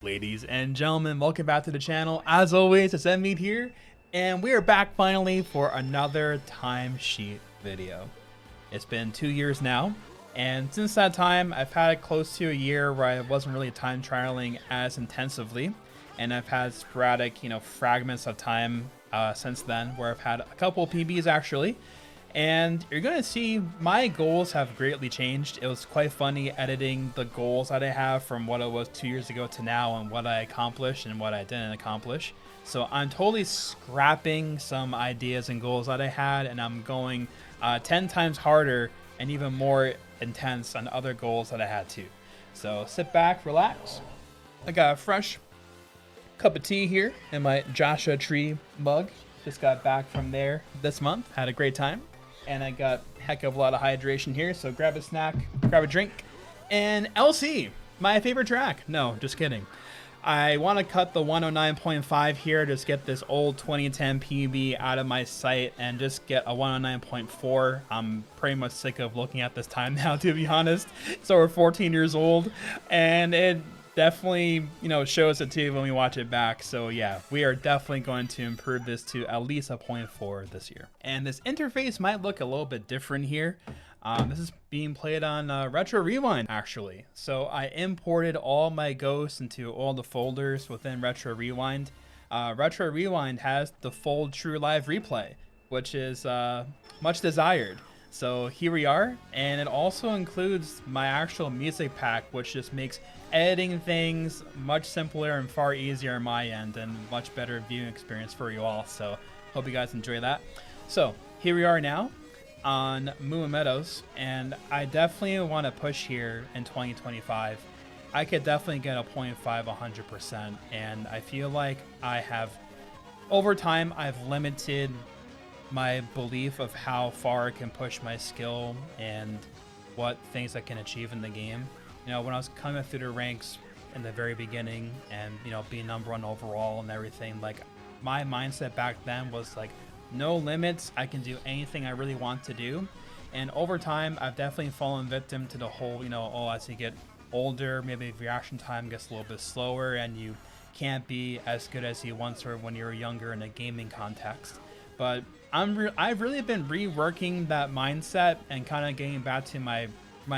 Ladies and gentlemen, welcome back to the channel. As always, it's NMeade here, and we are back finally for another timesheet video. It's been 2 years now, and since that time, I've had close to a year where I wasn't really time trialing as intensively, and I've had sporadic, fragments of time since then, where I've had a couple PBs actually. And you're going to see my goals have greatly changed. It was quite funny editing the goals that I have from what it was 2 years ago to now and what I accomplished and what I didn't accomplish. So I'm totally scrapping some ideas and goals that I had, and I'm going 10 times harder and even more intense on other goals that I had too. So sit back, relax. I got a fresh cup of tea here in my Joshua Tree mug. Just got back from there this month. Had a great time. And I got a heck of a lot of hydration here, so grab a snack, grab a drink. And LC, my favorite track. No, just kidding. I want to cut the 109.5 here, just get this old 2010 PB out of my sight and just get a 109.4. I'm pretty much sick of looking at this time now, to be honest. So we're 14 years old, and it definitely, shows it too when we watch it back. So yeah, we are definitely going to improve this to at least a 0.4 this year. And this interface might look a little bit different here. This is being played on Retro Rewind actually. So I imported all my ghosts into all the folders within Retro Rewind. Retro Rewind has the full true live replay, which is much desired. So here we are, and it also includes my actual music pack, which just makes editing things much simpler and far easier on my end and much better viewing experience for you all. So hope you guys enjoy that. So here we are now on Moo Moo Meadows, and I definitely want to push here in 2025. I could definitely get a 0.5 100%, and I feel like I have, over time, I've limited my belief of how far I can push my skill and what things I can achieve in the game. When I was coming through the ranks in the very beginning and, being #1 overall and everything, like my mindset back then was like, no limits. I can do anything I really want to do. And over time, I've definitely fallen victim to the whole, as you get older, maybe reaction time gets a little bit slower and you can't be as good as you once were when you were younger in a gaming context. But I've really been reworking that mindset and kind of getting back to my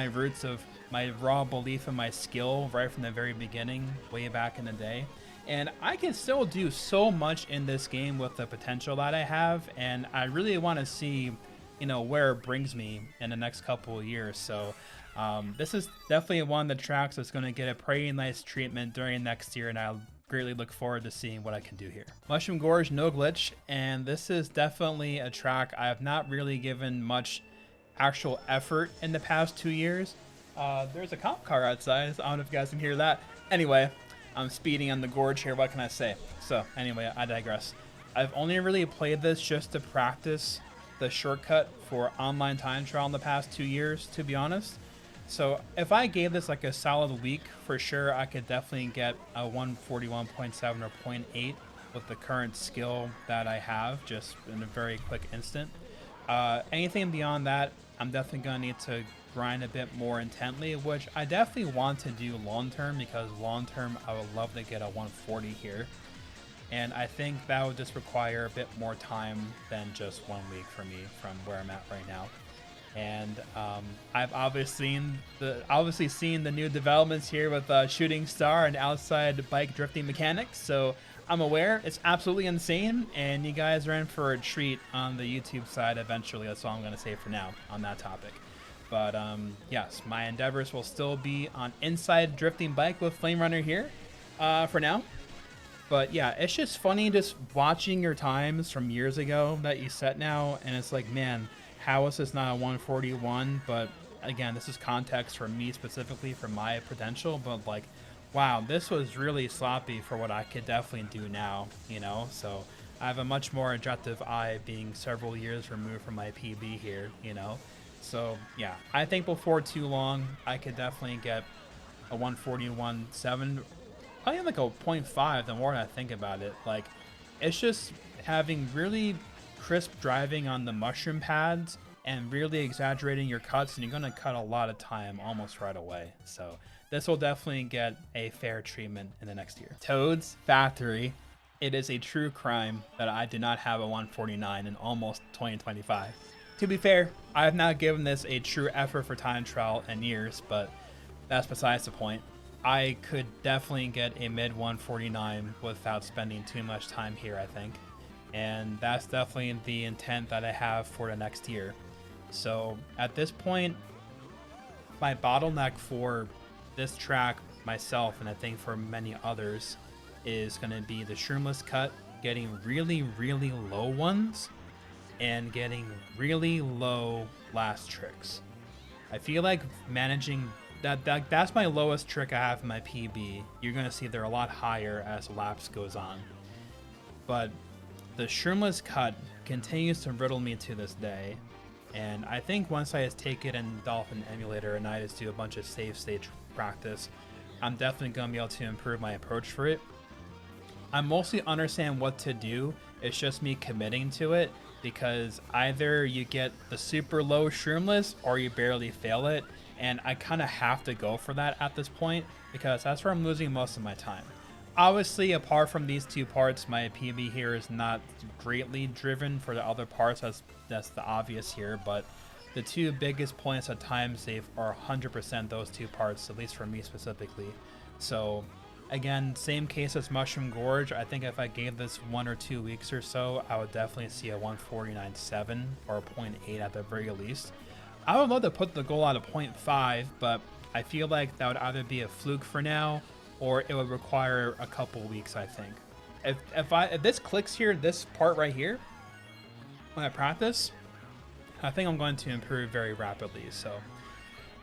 roots of my raw belief in my skill right from the very beginning, way back in the day. And I can still do so much in this game with the potential that I have, and I really want to see, where it brings me in the next couple of years. So this is definitely one of the tracks that's going to get a pretty nice treatment during next year, and I'll greatly look forward to seeing what I can do here. Mushroom Gorge, no glitch, and this is definitely a track I have not really given much actual effort in the past 2 years. There's a cop car outside. I don't know if you guys can hear that. Anyway, I'm speeding on the gorge here. What can I say? So anyway, I digress. I've only really played this just to practice the shortcut for online time trial in the past 2 years, to be honest. So if I gave this like a solid week, for sure, I could definitely get a 141.7 or 0.8 with the current skill that I have, just in a very quick instant. Anything beyond that, I'm definitely going to need to grind a bit more intently, which I definitely want to do long term, because long term I would love to get a 140 here. And I think that would just require a bit more time than just 1 week for me from where I'm at right now. And I've obviously seen the new developments here with Shooting Star and outside bike drifting mechanics, so I'm aware it's absolutely insane, and you guys are in for a treat on the YouTube side eventually. That's all I'm going to say for now on that topic. But yes, my endeavors will still be on inside drifting bike with Flame Runner here for now. But yeah, it's just funny just watching your times from years ago that you set now, and it's like, man, how is this not a 141? But again, this is context for me specifically, for my potential, but like, wow, this was really sloppy for what I could definitely do now, So I have a much more objective eye being several years removed from my PB here, So yeah, I think before too long, I could definitely get a 141.7, probably like a 0.5 the more I think about it. Like, it's just having really crisp driving on the mushroom pads and really exaggerating your cuts, and you're going to cut a lot of time almost right away. So this will definitely get a fair treatment in the next year. Toad's Factory. It is a true crime that I do not have a 149 in almost 2025. To be fair, I have not given this a true effort for time trial in years, but that's besides the point. I could definitely get a mid 149 without spending too much time here, I think. And that's definitely the intent that I have for the next year. So at this point, my bottleneck for this track, myself, and I think for many others, is going to be the shroomless cut, getting really, really low ones, and getting really low last tricks. I feel like managing that's my lowest trick I have in my PB. You're going to see they're a lot higher as laps goes on. But the shroomless cut continues to riddle me to this day. And I think once I just take it in Dolphin Emulator and I just do a bunch of save stage practice, I'm definitely going to be able to improve my approach for it. I mostly understand what to do. It's just me committing to it, because either you get the super low shroomless or you barely fail it. And I kind of have to go for that at this point, because that's where I'm losing most of my time. Obviously, apart from these two parts, my PB here is not greatly driven. For the other parts, that's the obvious here, but the two biggest points of time save are 100% those two parts, at least for me specifically. So again, same case as Mushroom Gorge. I think if I gave this 1 or 2 weeks or so, I would definitely see a 149.7 or a 0.8 at the very least. I would love to put the goal at a 0.5, but I feel like that would either be a fluke for now, or it would require a couple weeks, I think. If this clicks here, this part right here, when I practice, I think I'm going to improve very rapidly. So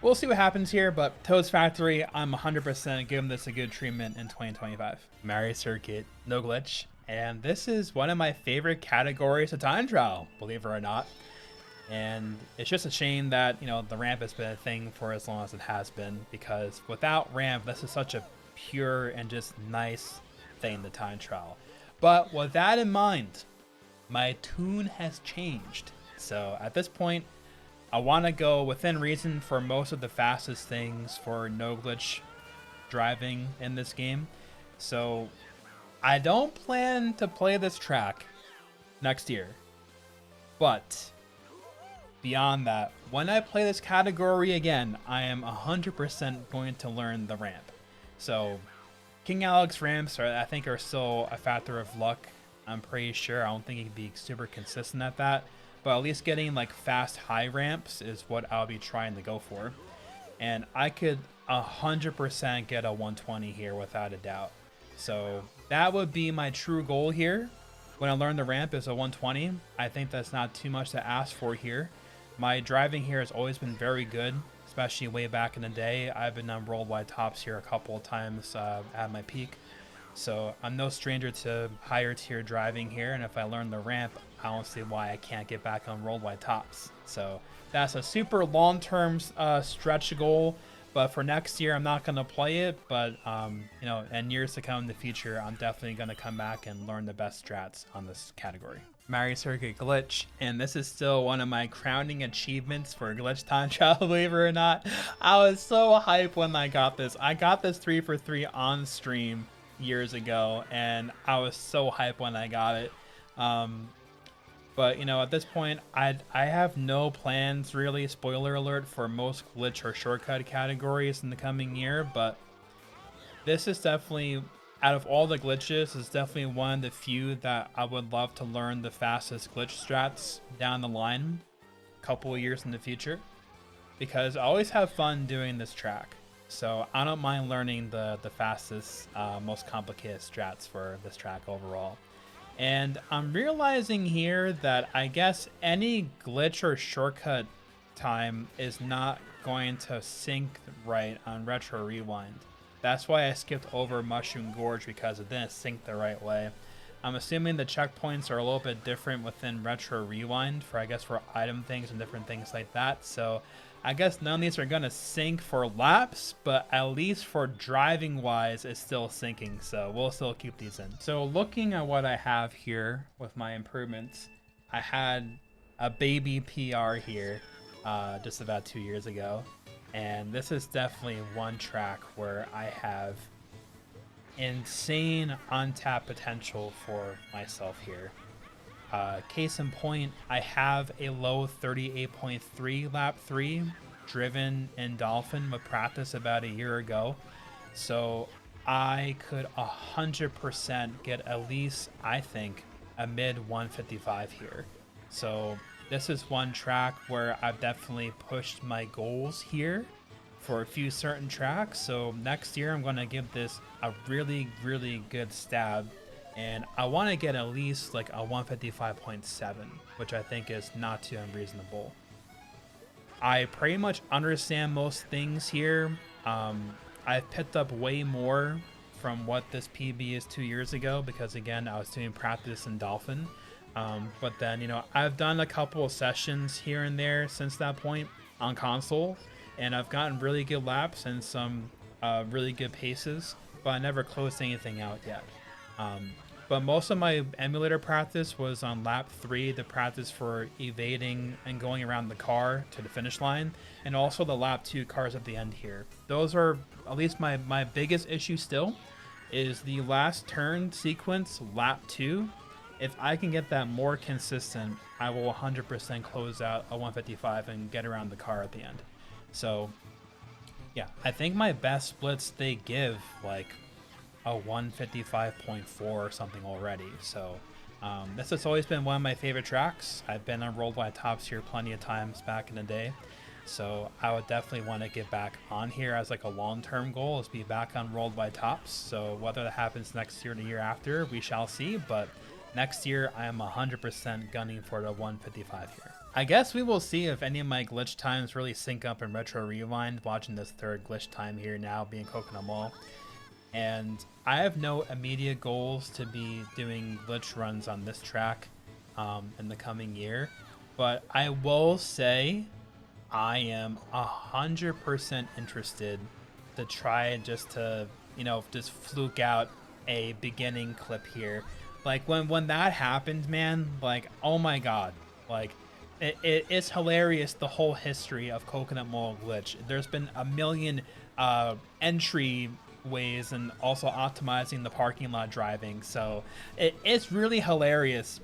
we'll see what happens here, but Toad's Factory, I'm 100% giving this a good treatment in 2025. Mario Circuit, no glitch. And this is one of my favorite categories of time trial, believe it or not. And it's just a shame that, you know, the ramp has been a thing for as long as it has been, because without ramp, this is such a pure and just nice thing to time trial. But with that in mind, my tune has changed. So at this point, I want to go within reason for most of the fastest things for no glitch driving in this game. So I don't plan to play this track next year, but beyond that, when I play this category again, I am 100% going to learn the ramp. So King Alex ramps I think are still a factor of luck. I'm pretty sure. I don't think he can be super consistent at that, but at least getting like fast high ramps is what I'll be trying to go for. And I could 100% get a 120 here without a doubt. So that would be my true goal here. When I learn the ramp is a 120. I think that's not too much to ask for here. My driving here has always been very good, especially way back in the day. I've been on worldwide tops here a couple of times at my peak. So I'm no stranger to higher tier driving here, and if I learn the ramp, I don't see why I can't get back on worldwide tops. So that's a super long-term stretch goal, but for next year I'm not going to play it, but you know, in years to come in the future, I'm definitely going to come back and learn the best strats on this category. Mario Circuit Glitch, and this is still one of my crowning achievements for glitch time trial, believe it or not. I was so hyped when I got this. I got this 3 for 3 on stream years ago, and I was so hyped when I got it. But you know, at this point, I have no plans really, spoiler alert, for most glitch or shortcut categories in the coming year, but this is definitely, out of all the glitches, is definitely one of the few that I would love to learn the fastest glitch strats down the line a couple of years in the future, because I always have fun doing this track. So I don't mind learning the fastest, most complicated strats for this track overall. And I'm realizing here that I guess any glitch or shortcut time is not going to sync right on Retro Rewind. That's why I skipped over Mushroom Gorge, because it didn't sync the right way. I'm assuming the checkpoints are a little bit different within Retro Rewind for, I guess, for item things and different things like that. So I guess none of these are going to sync for laps, but at least for driving wise, it's still syncing. So we'll still keep these in. So looking at what I have here with my improvements, I had a baby PR here just about 2 years ago. And this is definitely one track where I have insane untapped potential for myself here. Case in point, I have a low 38.3 lap 3 driven in Dolphin with practice about a year ago. So I could 100% get at least, I think, a mid 155 here. So this is one track where I've definitely pushed my goals here for a few certain tracks. So next year I'm going to give this a really, really good stab. And I want to get at least like a 155.7, which I think is not too unreasonable. I pretty much understand most things here. I've picked up way more from what this PB is 2 years ago because, again, I was doing practice in Dolphin. But then, you know, I've done a couple of sessions here and there since that point on console, and I've gotten really good laps and some really good paces, but I never closed anything out yet. But most of my emulator practice was on lap 3, the practice for evading and going around the car to the finish line, and also the lap 2 cars at the end here. Those are at least my biggest issue still, is the last turn sequence, lap 2. If I can get that more consistent, I will 100% close out a 155 and get around the car at the end. So yeah, I think my best splits, they give like a 155.4 or something already. So this has always been one of my favorite tracks. I've been on Worldwide Tops here plenty of times back in the day. So I would definitely want to get back on here as like a long-term goal, is be back on Worldwide Tops. So whether that happens next year or the year after, we shall see. But next year, I am 100% gunning for the 155 here. I guess we will see if any of my glitch times really sync up in Retro Rewind, watching this third glitch time here now being Coconut Mall. And I have no immediate goals to be doing glitch runs on this track in the coming year. But I will say I am 100% interested to try just to, you know, just fluke out a beginning clip here. Like when that happened, man, like, oh my god, like it's hilarious, the whole history of Coconut Mall glitch. There's been a million entry ways and also optimizing the parking lot driving. So it's really hilarious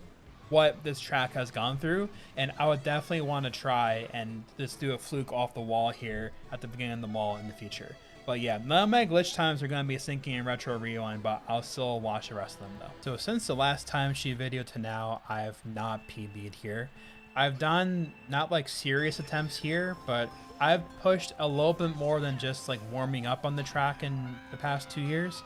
what this track has gone through, and I would definitely want to try and just do a fluke off the wall here at the beginning of the mall in the future. But yeah, none of my glitch times are going to be syncing in Retro Rewind, but I'll still watch the rest of them though. So since the last timesheet video to now, I've not PB'd here. I've done not like serious attempts here, but I've pushed a little bit more than just like warming up on the track in the past 2 years.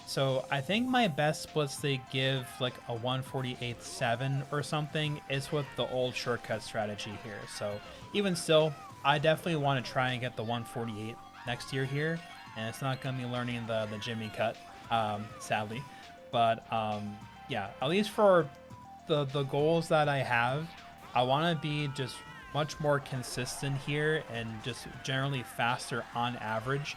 So I think my best splits they give like a 148.7 or something is with the old shortcut strategy here. So even still, I definitely want to try and get the 148 next year here, and it's not going to be learning the Jimmy cut, sadly. But yeah, at least for the goals that I have, I want to be just much more consistent here and just generally faster on average,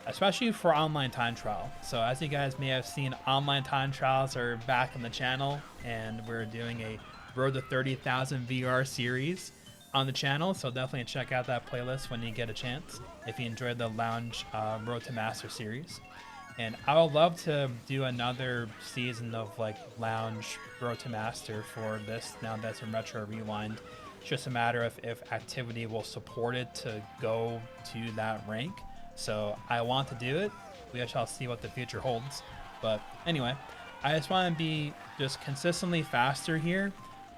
especially for online time trial. So as you guys may have seen, online time trials are back on the channel, and we're doing a Road to 30,000 VR series on the channel, so definitely check out that playlist when you get a chance if you enjoyed the Lounge Road to Master series. And I would love to do another season of like Lounge Road to Master for this now that's in Retro Rewind. It's just a matter of if activity will support it to go to that rank. So I want to do it. We shall see what the future holds. But anyway, I just want to be just consistently faster here.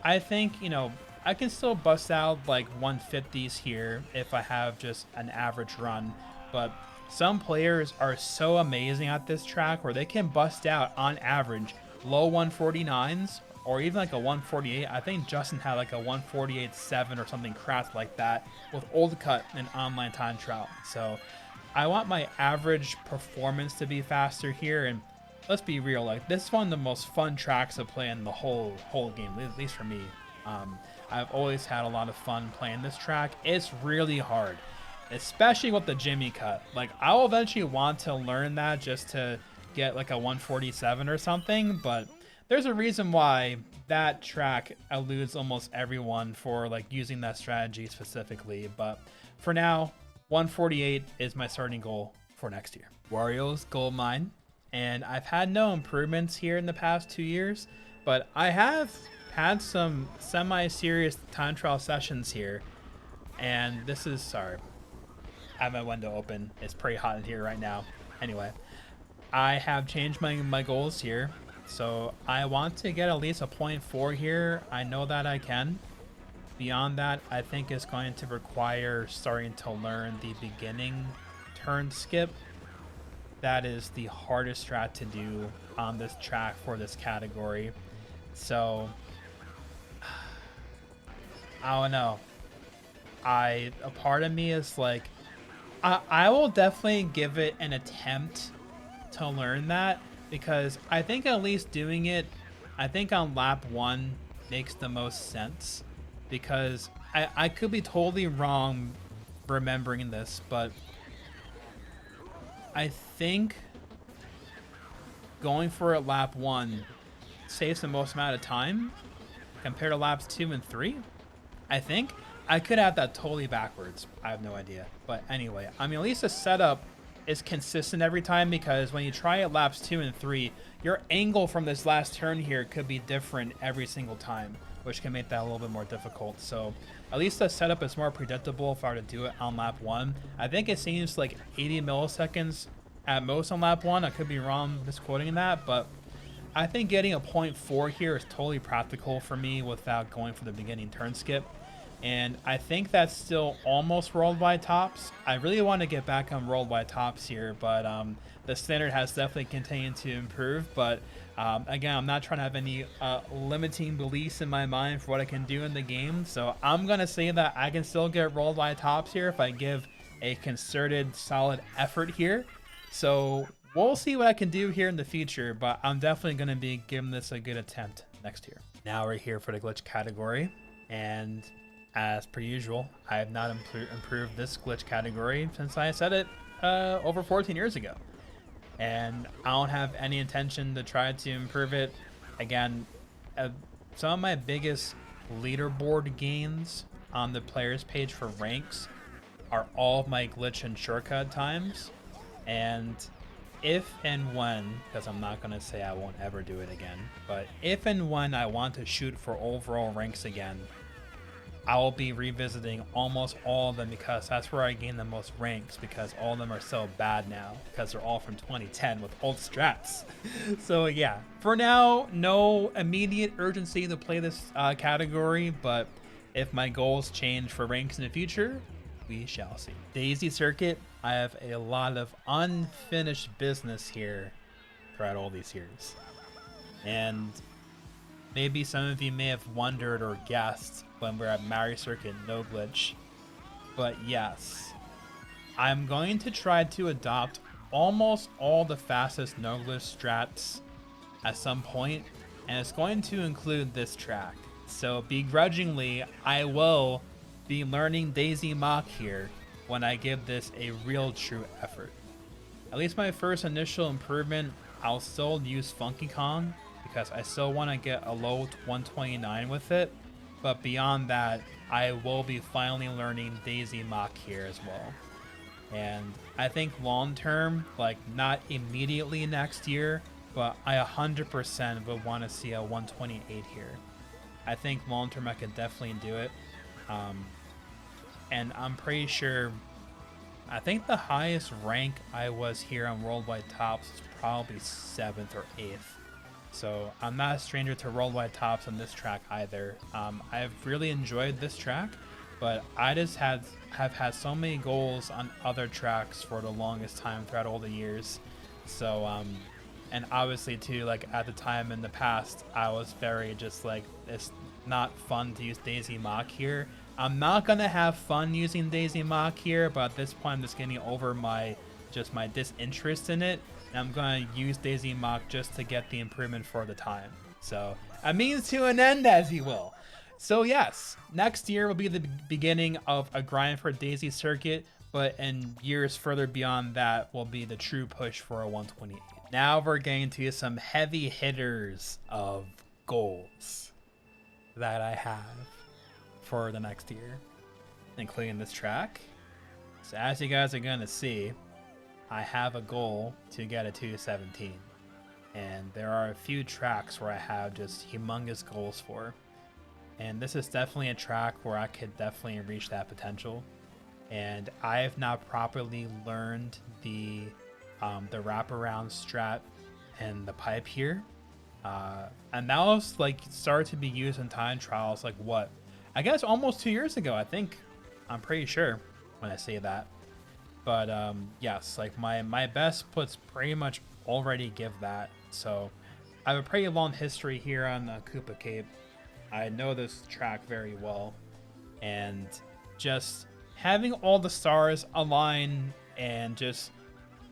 I think, you know, I can still bust out like 150s here if I have just an average run, but some players are so amazing at this track where they can bust out on average low 149s or even like a 148. I think Justin had like a 148.7 or something crap like that with old cut and online time trial. So I want my average performance to be faster here, and let's be real, like this is one of the most fun tracks to play in the whole game, at least for me. I've always had a lot of fun playing this track. It's really hard, especially with the Jimmy cut. Like I'll eventually want to learn that just to get like a 147 or something, but there's a reason why that track eludes almost everyone for like using that strategy specifically. But for now, 148 is my starting goal for next year. Wario's gold mine, and I've had no improvements here in the past 2 years, but I have had some semi-serious time trial sessions here, and this is, sorry, I have my window open. It's pretty hot in here right now. Anyway, I have changed my goals here, so I want to get at least a 0.4 here. I know that I can. Beyond that, I think it's going to require starting to learn the beginning turn skip. That is the hardest strat to do on this track for this category. So, I don't know. A part of me is like, I will definitely give it an attempt to learn that, because I think at least doing it, I think on lap 1 makes the most sense. Because I could be totally wrong remembering this, but I think going for a lap 1 saves the most amount of time compared to laps 2 and 3. I think I could have that totally backwards. I have no idea. But anyway, I mean, at least the setup is consistent every time, because when you try at laps 2 and 3, your angle from this last turn here could be different every single time, which can make that a little bit more difficult. So at least the setup is more predictable if I were to do it on lap 1. I think it seems like 80 milliseconds at most on lap 1. I could be wrong misquoting that, but I think getting a 0.4 here is totally practical for me without going for the beginning turn skip. And I think that's still almost worldwide tops. I really want to get back on worldwide tops here, but the standard has definitely continued to improve. But again, I'm not trying to have any limiting beliefs in my mind for what I can do in the game. So I'm going to say that I can still get worldwide tops here if I give a concerted, solid effort here. So we'll see what I can do here in the future, but I'm definitely going to be giving this a good attempt next year. Now we're here for the glitch category, and as per usual, I have not improved this glitch category since I said it over 14 years ago. And I don't have any intention to try to improve it. Again, some of my biggest leaderboard gains on the players page for ranks are all of my glitch and shortcut times. And if and when, because I'm not going to say I won't ever do it again, but if and when I want to shoot for overall ranks again, I will be revisiting almost all of them, because that's where I gain the most ranks, because all of them are so bad now, because they're all from 2010 with old strats. So yeah, for now, no immediate urgency to play this category, but if my goals change for ranks in the future, we shall see. Daisy Circuit, I have a lot of unfinished business here throughout all these years. And maybe some of you may have wondered or guessed when we're at Mario Circuit no glitch, but yes, I'm going to try to adopt almost all the fastest no glitch strats at some point, and it's going to include this track. So begrudgingly, I will be learning Daisy Mach here when I give this a real true effort. At least my first initial improvement, I'll still use Funky Kong, because I still want to get a low 129 with it. But beyond that, I will be finally learning Daisy Mach here as well. And I think long term, like not immediately next year, but I 100% would want to see a 128 here. I think long term I could definitely do it. And I'm pretty sure, I think the highest rank I was here on Worldwide Tops is probably 7th or 8th. So I'm not a stranger to worldwide tops on this track either. I've really enjoyed this track, but I just have had so many goals on other tracks for the longest time throughout all the years. So, and obviously too, like at the time in the past, I was very just like, it's not fun to use Daisy Mach here. I'm not gonna have fun using Daisy Mach here, but at this point I'm just getting over my disinterest in it. I'm going to use Daisy Mach just to get the improvement for the time. So, a means to an end, as you will. So yes, next year will be the beginning of a grind for Daisy Circuit, but in years further beyond that will be the true push for a 128. Now we're getting to some heavy hitters of goals that I have for the next year, including this track. So as you guys are gonna see, I have a goal to get a 217. And there are a few tracks where I have just humongous goals for. And this is definitely a track where I could definitely reach that potential. And I have not properly learned the wraparound strat and the pipe here. And that was like started to be used in time trials like what? I guess almost 2 years ago, I think. I'm pretty sure when I say that. But yes, like my best puts pretty much already give that. So I have a pretty long history here on Koopa Cape. I know this track very well. And just having all the stars align and just,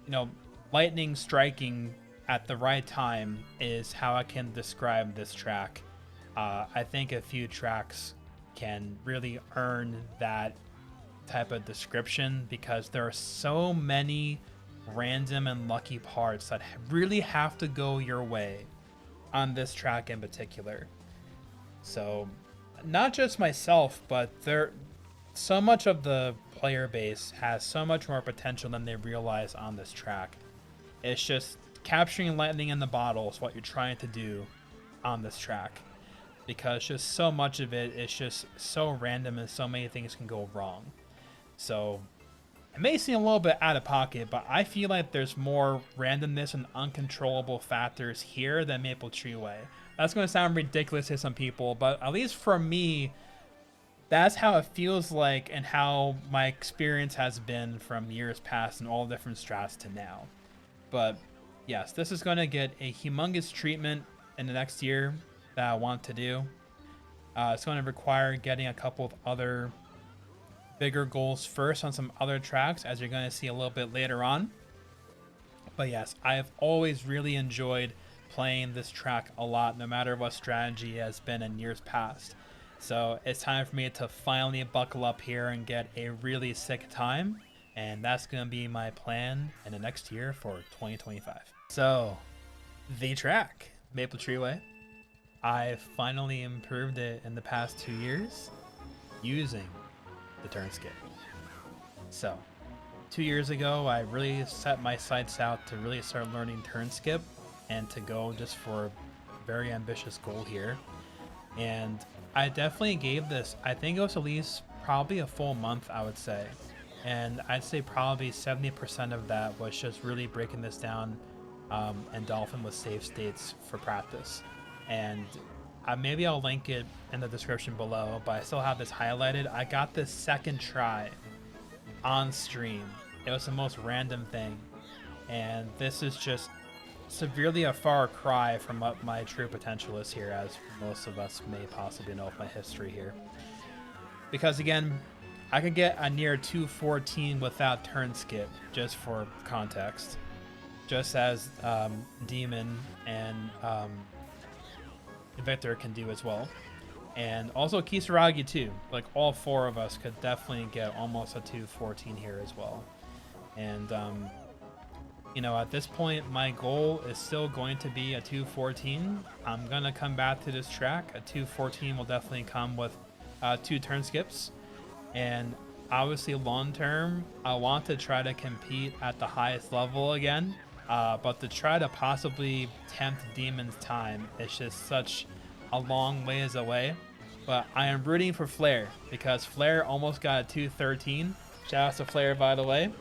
you know, lightning striking at the right time is how I can describe this track. I think a few tracks can really earn that type of description because there are so many random and lucky parts that really have to go your way on this track in particular. So not just myself, but so much of the player base has so much more potential than they realize on this track. It's just capturing lightning in the bottle is what you're trying to do on this track, because just so much of it is just so random and so many things can go wrong. So it may seem a little bit out of pocket, but I feel like there's more randomness and uncontrollable factors here than Maple Treeway. That's going to sound ridiculous to some people, but at least for me, that's how it feels like and how my experience has been from years past and all different strats to now. But yes, this is going to get a humongous treatment in the next year that I want to do. It's going to require getting a couple of other bigger goals first on some other tracks, as you're going to see a little bit later on. But yes, I have always really enjoyed playing this track a lot, no matter what strategy has been in years past. So it's time for me to finally buckle up here and get a really sick time. And that's going to be my plan in the next year for 2025. So the track, Maple Treeway, I finally improved it in the past 2 years using the turn skip. So 2 years ago, I really set my sights out to really start learning turn skip and to go just for a very ambitious goal here. And I definitely gave this, I think it was at least probably a full month, I would say. And I'd say probably 70% of that was just really breaking this down and Dolphin with save states for practice. And maybe I'll link it in the description below, but I still have this highlighted. I got this second try on stream. It was the most random thing. And this is just severely a far cry from what my true potential is here, as most of us may possibly know of my history here. Because again, I could get a near 214 without turn skip, just for context. Just as Demon and Victor can do as well. And also Kisaragi too. Like all four of us could definitely get almost a 214 here as well. And you know, at this point, my goal is still going to be a 214. I'm gonna come back to this track. A 214 will definitely come with 2 turn skips. And obviously long term, I want to try to compete at the highest level again. But to try to possibly tempt Demon's time, it's just such a long ways away. But I am rooting for Flair, because Flair almost got a 213. Shout out to Flair, by the way,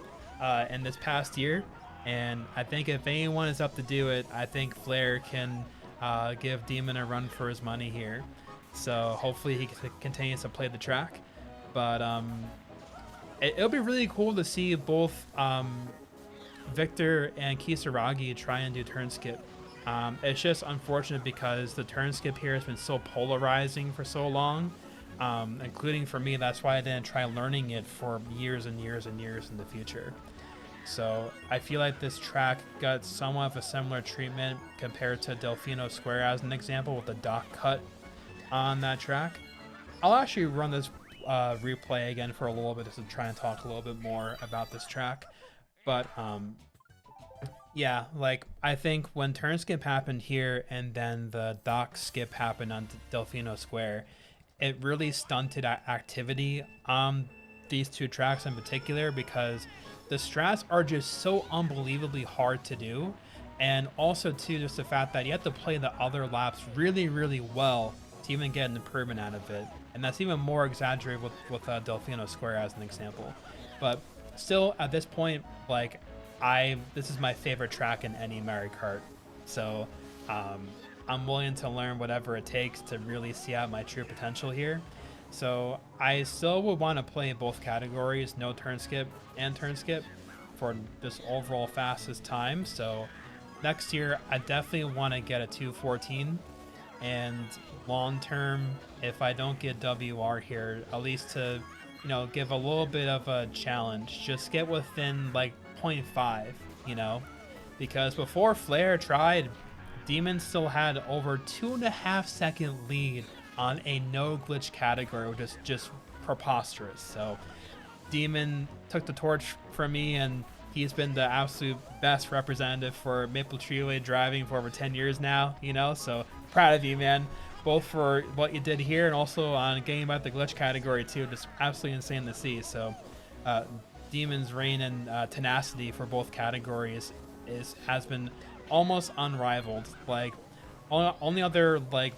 in this past year. And I think if anyone is up to do it, I think Flair can give Demon a run for his money here. So hopefully he continues to play the track. But it'll be really cool to see both Victor and Kisaragi try and do turn skip. It's just unfortunate because the turn skip here has been so polarizing for so long, including for me. That's why I didn't try learning it for years and years and years in the future. So I feel like this track got somewhat of a similar treatment compared to Delfino Square as an example, with the dock cut on that track. I'll actually run this replay again for a little bit just to try and talk a little bit more about this track. But yeah, like I think when turn skip happened here and then the dock skip happened on Delfino Square, it really stunted activity on these two tracks in particular because the strats are just so unbelievably hard to do. And also too, just the fact that you have to play the other laps really, really well to even get an improvement out of it. And that's even more exaggerated with Delfino Square as an example. But still, at this point, like, this is my favorite track in any Mario Kart. So I'm willing to learn whatever it takes to really see out my true potential here. So I still would want to play both categories, no turn skip and turn skip, for this overall fastest time. So next year, I definitely want to get a 2:14, and long term, if I don't get WR here, at least to, you know, give a little bit of a challenge, just get within like 0.5, you know, because before Flair tried, Demon still had over 2.5 second lead on a no glitch category, which is just preposterous. So Demon took the torch from me, and he's been the absolute best representative for Maple Treeway driving for over 10 years now, you know, so proud of you, man, both for what you did here and also on getting about the glitch category too. Just absolutely insane to see. So Demon's reign and tenacity for both categories has been almost unrivaled. Like, only other like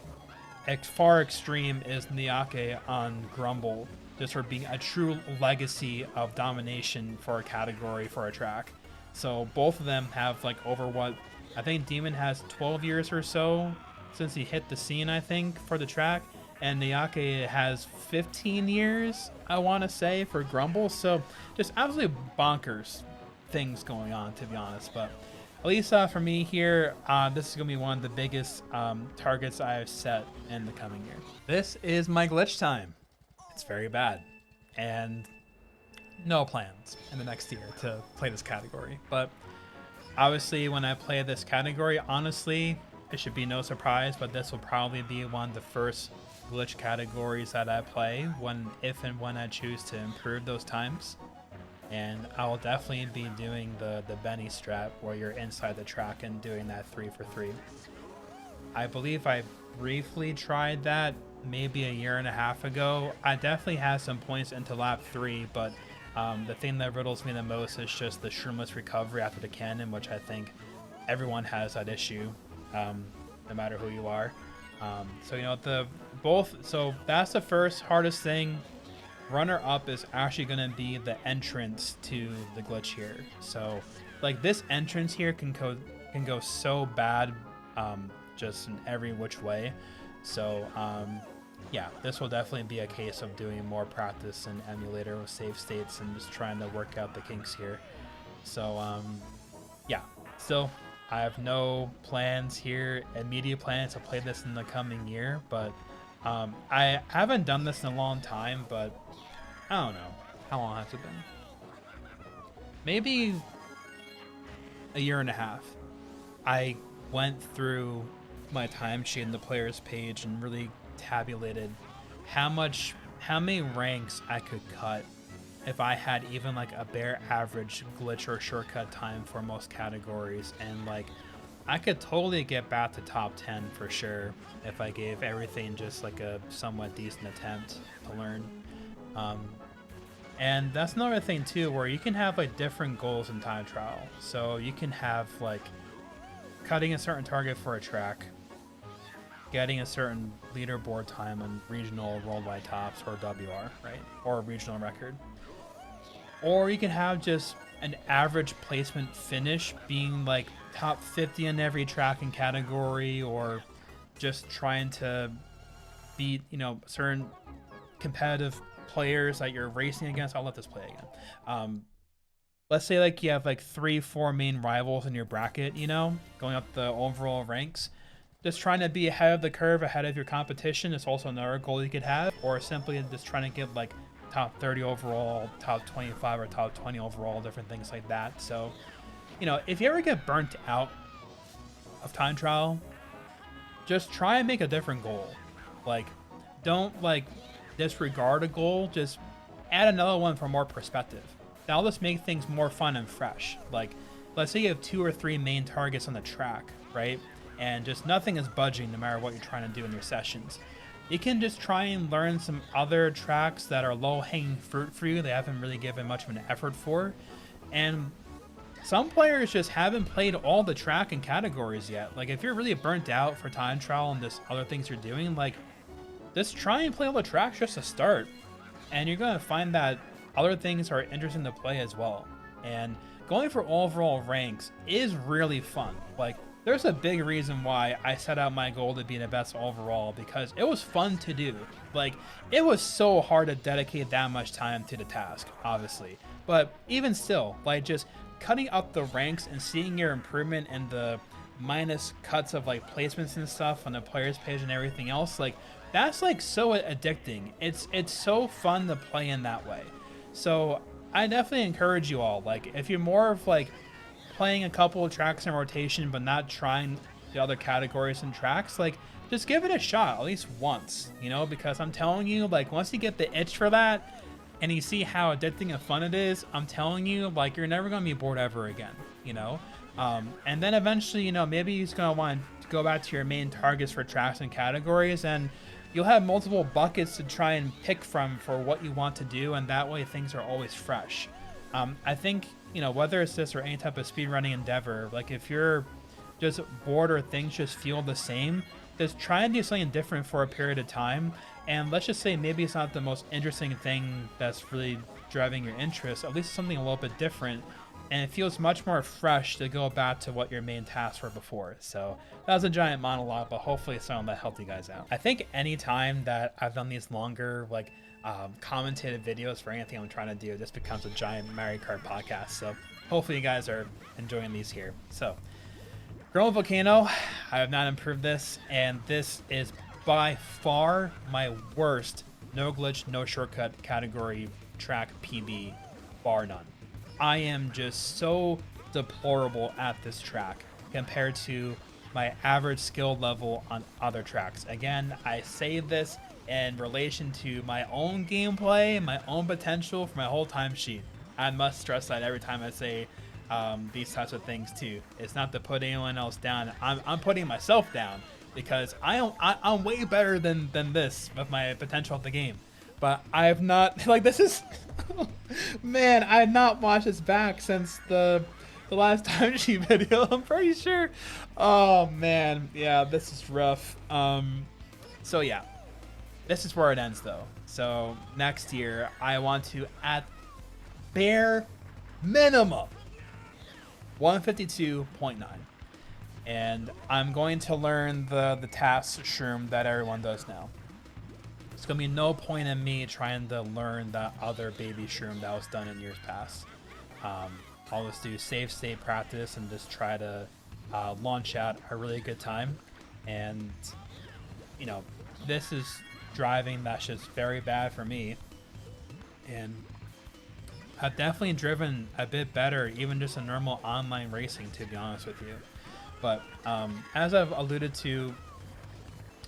far extreme is Nyake on Grumble, just for being a true legacy of domination for a category, for a track. So both of them have like over what, I think Demon has 12 years or so since he hit the scene, I think, for the track, and Nyake has 15 years, I want to say, for Grumble. So just absolutely bonkers things going on, to be honest. But at least for me here, this is going to be one of the biggest targets I have set in the coming year. This is my glitch time. It's very bad, and no plans in the next year to play this category. But obviously, when I play this category, honestly, it should be no surprise, but this will probably be one of the first glitch categories that I play if and when I choose to improve those times. And I will definitely be doing the Benny strat, where you're inside the track and doing that 3-for-3. I believe I briefly tried that maybe a year and a half ago. I definitely had some points into lap 3, but the thing that riddles me the most is just the shroomless recovery after the cannon, which I think everyone has that issue, no matter who you are. So, you know, so that's the first hardest thing. Runner up is actually going to be the entrance to the glitch here. So like, this entrance here can go so bad, just in every which way. So yeah, this will definitely be a case of doing more practice in emulator with save states and just trying to work out the kinks here. So yeah, still I have no plans here, immediate plans to play this in the coming year, but I haven't done this in a long time, but I don't know. How long has it been? Maybe a year and a half. I went through my timesheet in the players page and really tabulated how many ranks I could cut if I had even like a bare average glitch or shortcut time for most categories. And like, I could totally get back to top 10 for sure if I gave everything just like a somewhat decent attempt to learn. And that's another thing too, where you can have like different goals in time trial. So you can have like cutting a certain target for a track, getting a certain leaderboard time on regional worldwide tops or WR, right? Or a regional record. Or you can have just an average placement finish being like top 50 in every track and category, or just trying to beat, you know, certain competitive players that you're racing against. I'll let this play again. Let's say like you have like 3-4 main rivals in your bracket, you know, going up the overall ranks. Just trying to be ahead of the curve, ahead of your competition is also another goal you could have, or simply just trying to get like top 30 overall, top 25 or top 20 overall, different things like that. So, you know, if you ever get burnt out of time trial, just try and make a different goal. Like, don't like disregard a goal, just add another one for more perspective. That'll just make things more fun and fresh. Like, let's say you have 2 or 3 main targets on the track, right? And just nothing is budging no matter what you're trying to do in your sessions. you can just try and learn some other tracks that are low-hanging fruit for you. They haven't really given much of an effort for. And some players just haven't played all the track and categories yet. Like, if you're really burnt out for time trial and just other things you're doing, like, just try and play all the tracks just to start. And you're going to find that other things are interesting to play as well. And going for overall ranks is really fun. Like, there's a big reason why I set out my goal to be the best overall, because it was fun to do. Like, it was so hard to dedicate that much time to the task, obviously. But even still, like, just cutting up the ranks and seeing your improvement and the minus cuts of like placements and stuff on the players page and everything else, like, that's like so addicting. It's so fun to play in that way. So I definitely encourage you all, like, if you're more of like playing a couple of tracks in rotation but not trying the other categories and tracks, like, just give it a shot at least once, you know, because I'm telling you, like, once you get the itch for that and you see how addicting and fun it is, I'm telling you, like, you're never going to be bored ever again, you know. And then eventually, you know, maybe you're just going to want to go back to your main targets for tracks and categories, and you'll have multiple buckets to try and pick from for what you want to do, and that way things are always fresh. I think, you know, whether it's this or any type of speedrunning endeavor, like, if you're just bored or things just feel the same, just try and do something different for a period of time. And let's just say maybe it's not the most interesting thing that's really driving your interest, at least something a little bit different, and it feels much more fresh to go back to what your main tasks were before. So that was a giant monologue, but hopefully it's something that helped you guys out. I think any time that I've done these longer, like, commentated videos for anything I'm trying to do, this becomes a giant Mario Kart podcast. So hopefully you guys are enjoying these here. So Grumble Volcano, I have not improved this, and this is by far my worst no glitch, no shortcut category track PB, bar none. I am just so deplorable at this track compared to my average skill level on other tracks. Again, I say this in relation to my own gameplay, my own potential for my whole timesheet. I must stress that every time I say these types of things too. It's not to put anyone else down. I'm putting myself down, because I'm way better than this with my potential at the game. But I have not, like, this is, man, I have not watched this back since the last timesheet video, I'm pretty sure. Oh man, yeah, this is rough. So yeah, this is where it ends though. So next year, I want to, at bare minimum, 152.9. And I'm going to learn the task shroom that everyone does now. There's going to be no point in me trying to learn that other baby shroom that was done in years past. I'll just do safe state practice and just try to launch out a really good time. And, you know, this is driving that's just very bad for me. And I've definitely driven a bit better, even just in normal online racing, to be honest with you. But as I've alluded to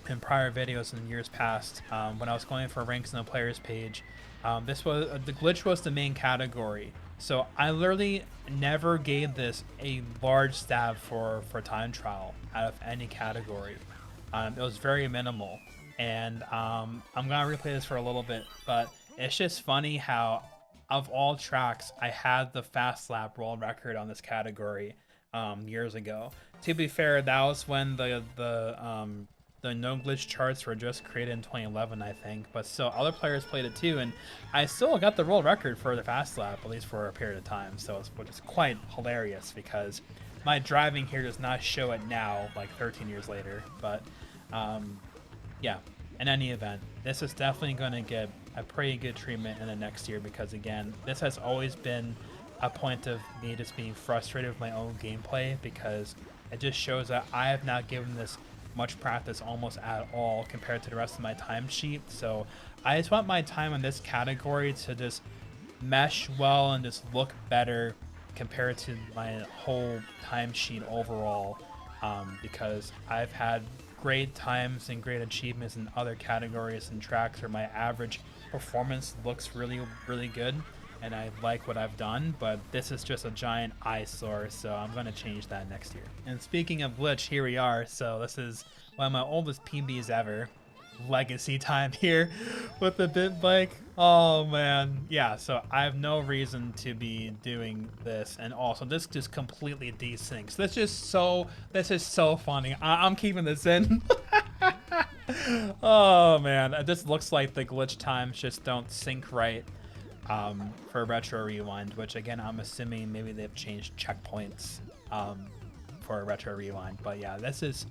in prior videos in years past, when I was going for ranks on the players page, this was the glitch was the main category. So I literally never gave this a large stab for time trial out of any category. It was very minimal, and I'm gonna replay this for a little bit, but it's just funny how, of all tracks, I had the fast lap world record on this category years ago. To be fair, that was when the no glitch charts were just created in 2011, I think. But still, other players played it too, and I still got the world record for the fast lap, at least for a period of time. So which is quite hilarious, because my driving here does not show it now, like 13 years later. But yeah, in any event, this is definitely going to get a pretty good treatment in the next year, because again, this has always been a point of me just being frustrated with my own gameplay, because it just shows that I have not given this much practice almost at all compared to the rest of my timesheet. So I just want my time in this category to just mesh well and just look better compared to my whole timesheet overall, because I've had great times and great achievements in other categories and tracks where my average performance looks really, really good, and I like what I've done, but this is just a giant eyesore, so I'm going to change that next year. And speaking of glitch, here we are. So this is one of my oldest PBs ever. legacy time here with the bit bike. Oh man, yeah. So I have no reason to be doing this, and also this just completely desyncs. This is so funny. I'm keeping this in. Oh man, this looks like the glitch times just don't sync right for Retro Rewind, which again I'm assuming maybe they've changed checkpoints for Retro Rewind. But yeah, this is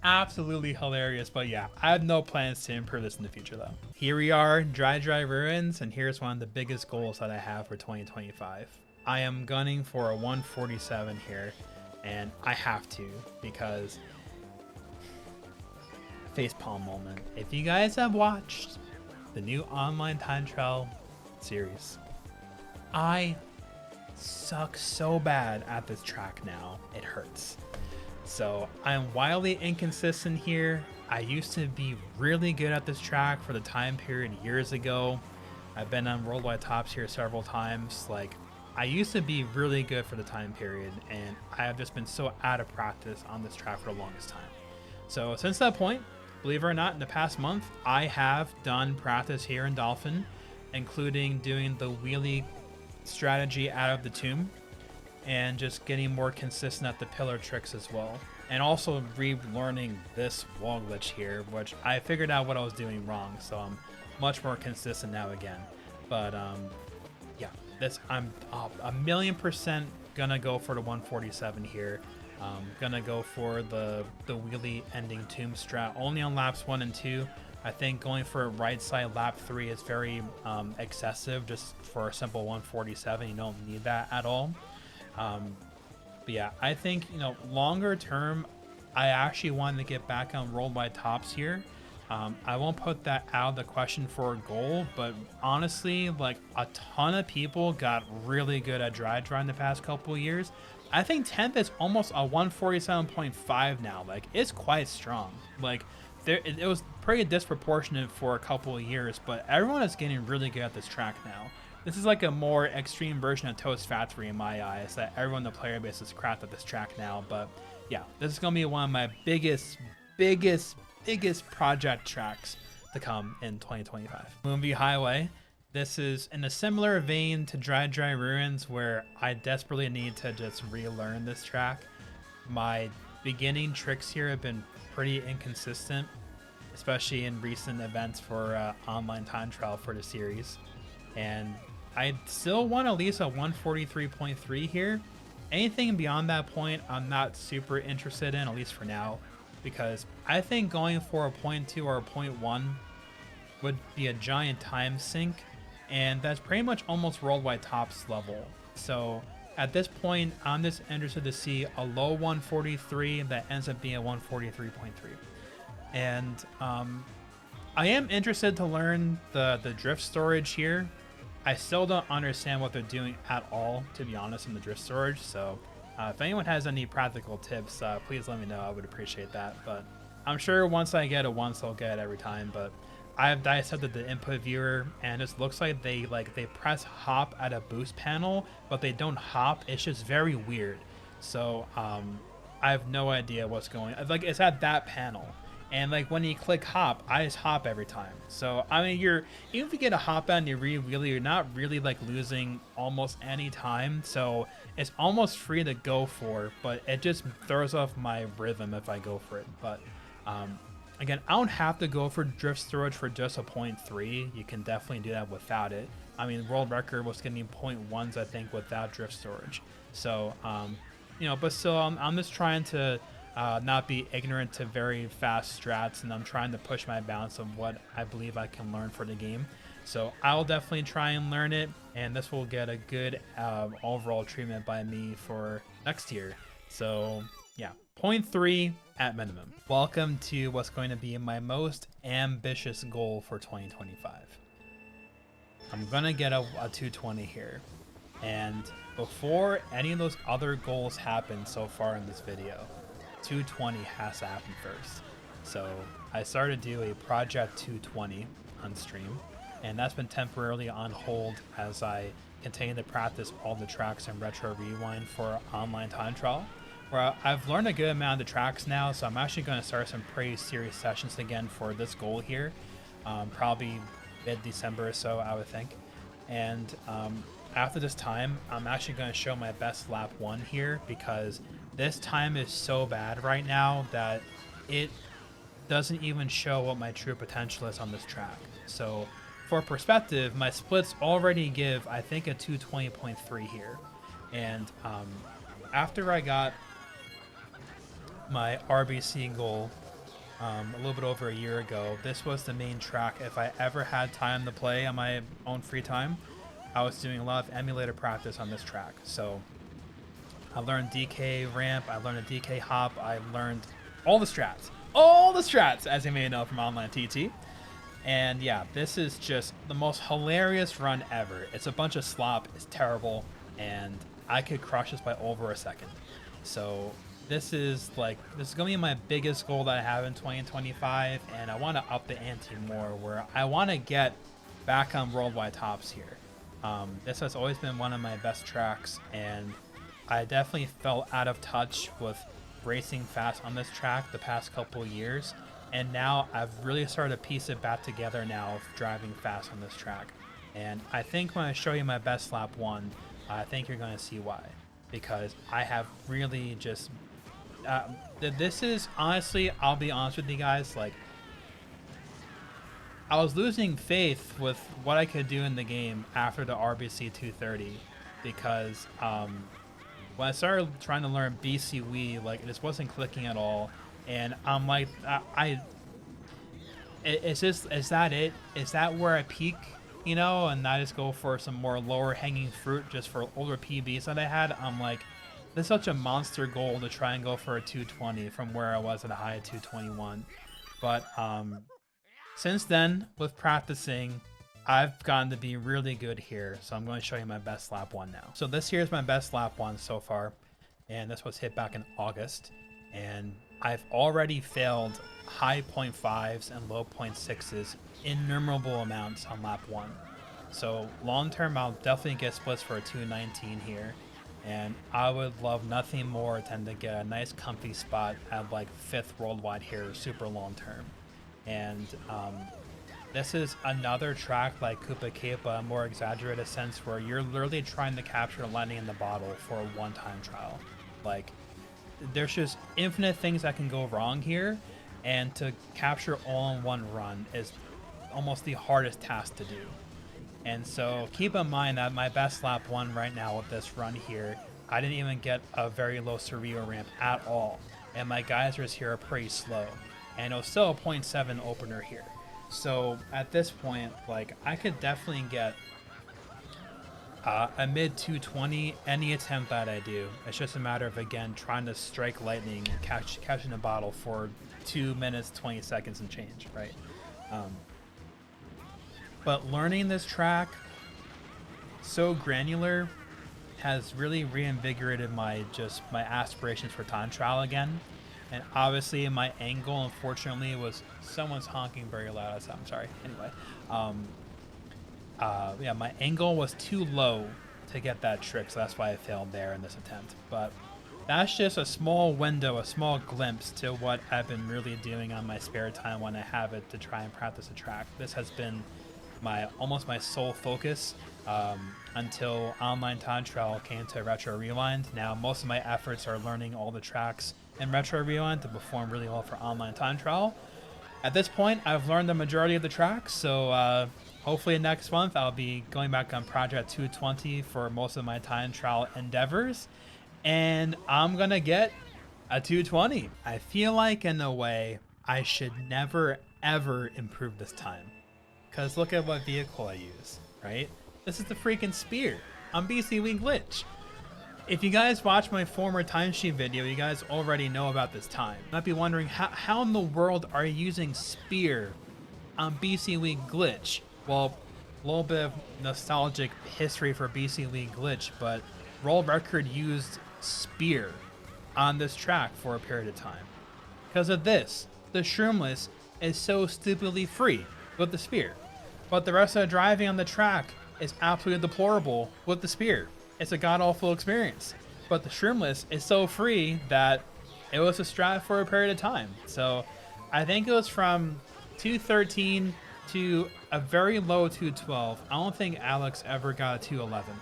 absolutely hilarious. But yeah, I have no plans to improve this in the future though. Here we are, Dry Ruins, and here's one of the biggest goals that I have for 2025. I am gunning for a 147 here, and I have to, because facepalm moment. If you guys have watched the new online time trial series, I suck so bad at this track now, it hurts. So I'm wildly inconsistent here. I used to be really good at this track for the time period years ago. I've been on worldwide tops here several times. Like, I used to be really good for the time period, and I have just been so out of practice on this track for the longest time. So since that point, believe it or not, in the past month, I have done practice here in Dolphin, including doing the wheelie strategy out of the tomb, and just getting more consistent at the pillar tricks as well. And also relearning this wall glitch here, which I figured out what I was doing wrong, so I'm much more consistent now again. But yeah, this I'm 1,000,000% gonna go for the 147 here. Gonna go for the wheelie ending tomb strat only on laps 1 and 2. I think going for a right side lap 3 is very excessive just for a simple 147. You don't need that at all. But yeah, I think, you know, longer term, I actually wanted to get back on worldwide tops here. I won't put that out of the question for a goal, but honestly, like, a ton of people got really good at dry in the past couple of years. I think 10th is almost a 147.5 now. Like, it's quite strong. Like, it was pretty disproportionate for a couple of years, but everyone is getting really good at this track now. This is like a more extreme version of Toast Factory in my eyes, that everyone in the player base is cracked at this track now. But yeah, this is going to be one of my biggest project tracks to come in 2025. Moonview Highway. This is in a similar vein to Dry Ruins, where I desperately need to just relearn this track. My beginning tricks here have been pretty inconsistent, especially in recent events for online time trial for the series. And I still want at least a 143.3 here. Anything beyond that point, I'm not super interested in, at least for now, because I think going for a 0.2 or a 0.1 would be a giant time sink, and that's pretty much almost worldwide tops level. So at this point, I'm just interested to see a low 143 that ends up being a 143.3. And I am interested to learn the drift storage here. I still don't understand what they're doing at all, to be honest, in the drift storage. So if anyone has any practical tips, please let me know. I would appreciate that. But I'm sure once I get it once, I'll get it every time. But I have dissected the input viewer, and it looks like they press hop at a boost panel, but they don't hop. It's just very weird. So I have no idea what's going on. Like, it's at that panel. And like when you click hop, I just hop every time. So I mean, even if you get a hop out and you really, you're not really like losing almost any time. So it's almost free to go for, but it just throws off my rhythm if I go for it. But again, I don't have to go for drift storage for just a 0.3. You can definitely do that without it. I mean, world record was getting 0.1s, I think, without drift storage. So you know, but still, I'm just trying to not be ignorant to very fast strats, and I'm trying to push my bounds of what I believe I can learn for the game. So I'll definitely try and learn it, and this will get a good overall treatment by me for next year. So yeah, 0.3 at minimum. Welcome to what's going to be my most ambitious goal for 2025. I'm gonna get a 220 here, and before any of those other goals happen so far in this video, 220 has to happen first. So I started to do a project 220 on stream, and that's been temporarily on hold as I continue to practice all the tracks in Retro Rewind for online time trial. where I've learned a good amount of the tracks now, so I'm actually going to start some pretty serious sessions again for this goal here. Probably mid-December or so, I would think. And after this time, I'm actually going to show my best lap 1 here, because this time is so bad right now that it doesn't even show what my true potential is on this track. So for perspective, my splits already give, I think, a 220.3 here. And after I got my RBC goal a little bit over a year ago, this was the main track. If I ever had time to play on my own free time, I was doing a lot of emulator practice on this track. So I learned DK ramp, I learned a DK hop, I learned all the strats, as you may know from online TT. And yeah, this is just the most hilarious run ever. It's a bunch of slop, it's terrible, and I could crush this by over a second. So this is gonna be my biggest goal that I have in 2025, and I want to up the ante more, where I want to get back on worldwide tops here. This has always been one of my best tracks, and I definitely felt out of touch with racing fast on this track the past couple of years, and now I've really started to piece it back together now of driving fast on this track. And I think when I show you my best lap 1, I think you're going to see why, because I have really just this is honestly, I'll be honest with you guys, like, I was losing faith with what I could do in the game after the RBC 230, because when I started trying to learn BC Wii, like, it just wasn't clicking at all. And I'm like, is that it? Is that where I peak, you know, and I just go for some more lower hanging fruit just for older PBs that I had? I'm like, this is such a monster goal to try and go for a 220 from where I was at a high 221. But since then, with practicing, I've gotten to be really good here. So I'm going to show you my best lap 1 now. So this here is my best lap 1 so far, and this was hit back in August. And I've already failed high 0.5s and low 0.6s innumerable amounts on lap 1. So long term, I'll definitely get splits for a 219 here. And I would love nothing more than to get a nice comfy spot at like 5th worldwide here, super long term. And this is another track like Koopa Cape, a more exaggerated sense, where you're literally trying to capture lightning in the bottle for a one-time trial. Like, there's just infinite things that can go wrong here, and to capture all in one run is almost the hardest task to do. And so keep in mind that my best lap 1 right now with this run here, I didn't even get a very low surreal ramp at all, and my geysers here are pretty slow, and it was still a 0.7 opener here. So at this point, like, I could definitely get a mid 220 any attempt that I do. It's just a matter of, again, trying to strike lightning and catching a bottle for 2 minutes 20 seconds and change, right? But learning this track so granular has really reinvigorated my aspirations for time trial again. And obviously my angle, unfortunately, was someone's honking very loud. I'm sorry. Anyway, yeah, my angle was too low to get that trick, so that's why I failed there in this attempt. But that's just a small window, a small glimpse to what I've been really doing on my spare time when I have it to try and practice a track. This has been almost my sole focus until online time trial came to Retro Rewind. Now most of my efforts are learning all the tracks in Retro Rewind to perform really well for online time trial. At this point, I've learned the majority of the tracks, so hopefully next month I'll be going back on Project 220 for most of my time trial endeavors, and I'm gonna get a 220. I feel like, in a way, I should never ever improve this time, because look at what vehicle I use, right? This is the freaking Spear on BC Wii Glitch. If you guys watch my former timesheet video, you guys already know about this time. You might be wondering, how in the world are you using Spear on BC Wii Glitch? Well, a little bit of nostalgic history for BC Wii Glitch, but World Record used Spear on this track for a period of time. Because of this, the Shroomless is so stupidly free with the Spear. But the rest of the driving on the track is absolutely deplorable with the Spear. It's a god-awful experience. but the shroomless is so free that it was a strat for a period of time. So I think it was from 213 to a very low 212. I don't think Alex ever got a 211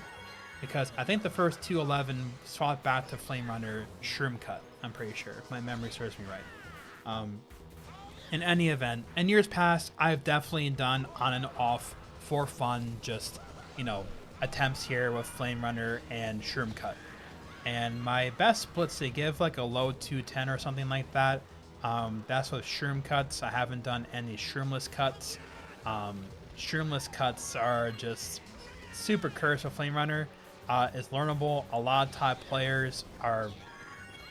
because I think the first 211 swapped back to Flame Runner Shroom Cut. I'm pretty sure, if my memory serves me right. In any event, in years past, I've definitely done on and off for fun, just, you know, attempts here with Flame Runner and Shroom Cut. And my best splits, they give like a low 210 or something like that. That's with Shroom Cuts. I haven't done any Shroomless Cuts. Shroomless Cuts are just super cursed with Flame Runner. It's learnable. A lot of top players are,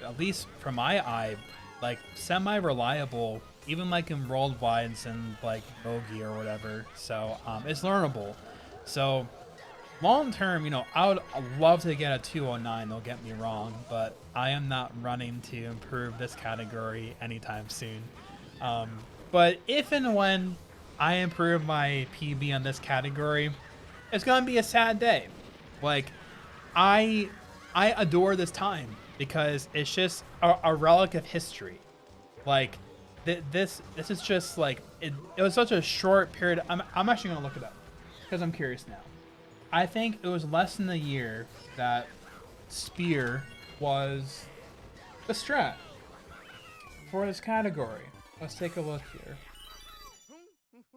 at least from my eye, like semi-reliable, even like in worldwides and like Bogey or whatever. So it's learnable. So long term, you know, I would love to get a 209, don't get me wrong, but I am not running to improve this category anytime soon. But if and when I improve my PB on this category, it's gonna be a sad day. Like, I adore this time because it's just a relic of history. Like, this is just like, it was such a short period. I'm actually gonna look it up because I'm curious now. I think it was less than a year that Spear was the strat for this category. Let's take a look here.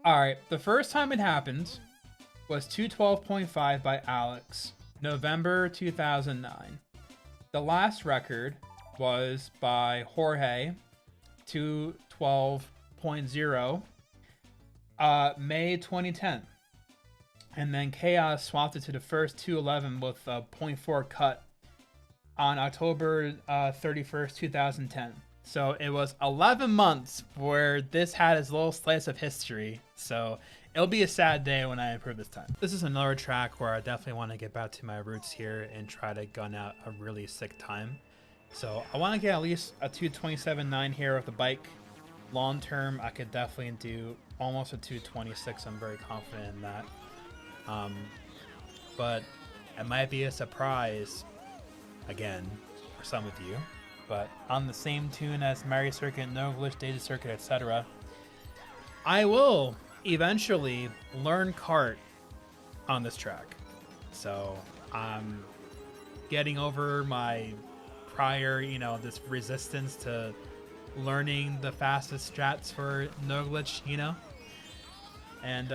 Alright, the first time it happened was 212.5 by Alex, November 2009. The last record was by Jorge, 212.0, May 2010. And then Chaos swapped it to the first 211 with a 0.4 cut on October 31st, 2010. So it was 11 months where this had its little slice of history. So it'll be a sad day when I improve this time. This is another track where I definitely want to get back to my roots here and try to gun out a really sick time. So I want to get at least a 227.9 here with the bike. Long term, I could definitely do almost a 226. I'm very confident in that. But it might be a surprise again for some of you, but on the same tune as Mario Circuit, No Glitch, Data Circuit, etc. I will eventually learn kart on this track. So I'm getting over my prior, you know, this resistance to learning the fastest strats for No Glitch, you know. And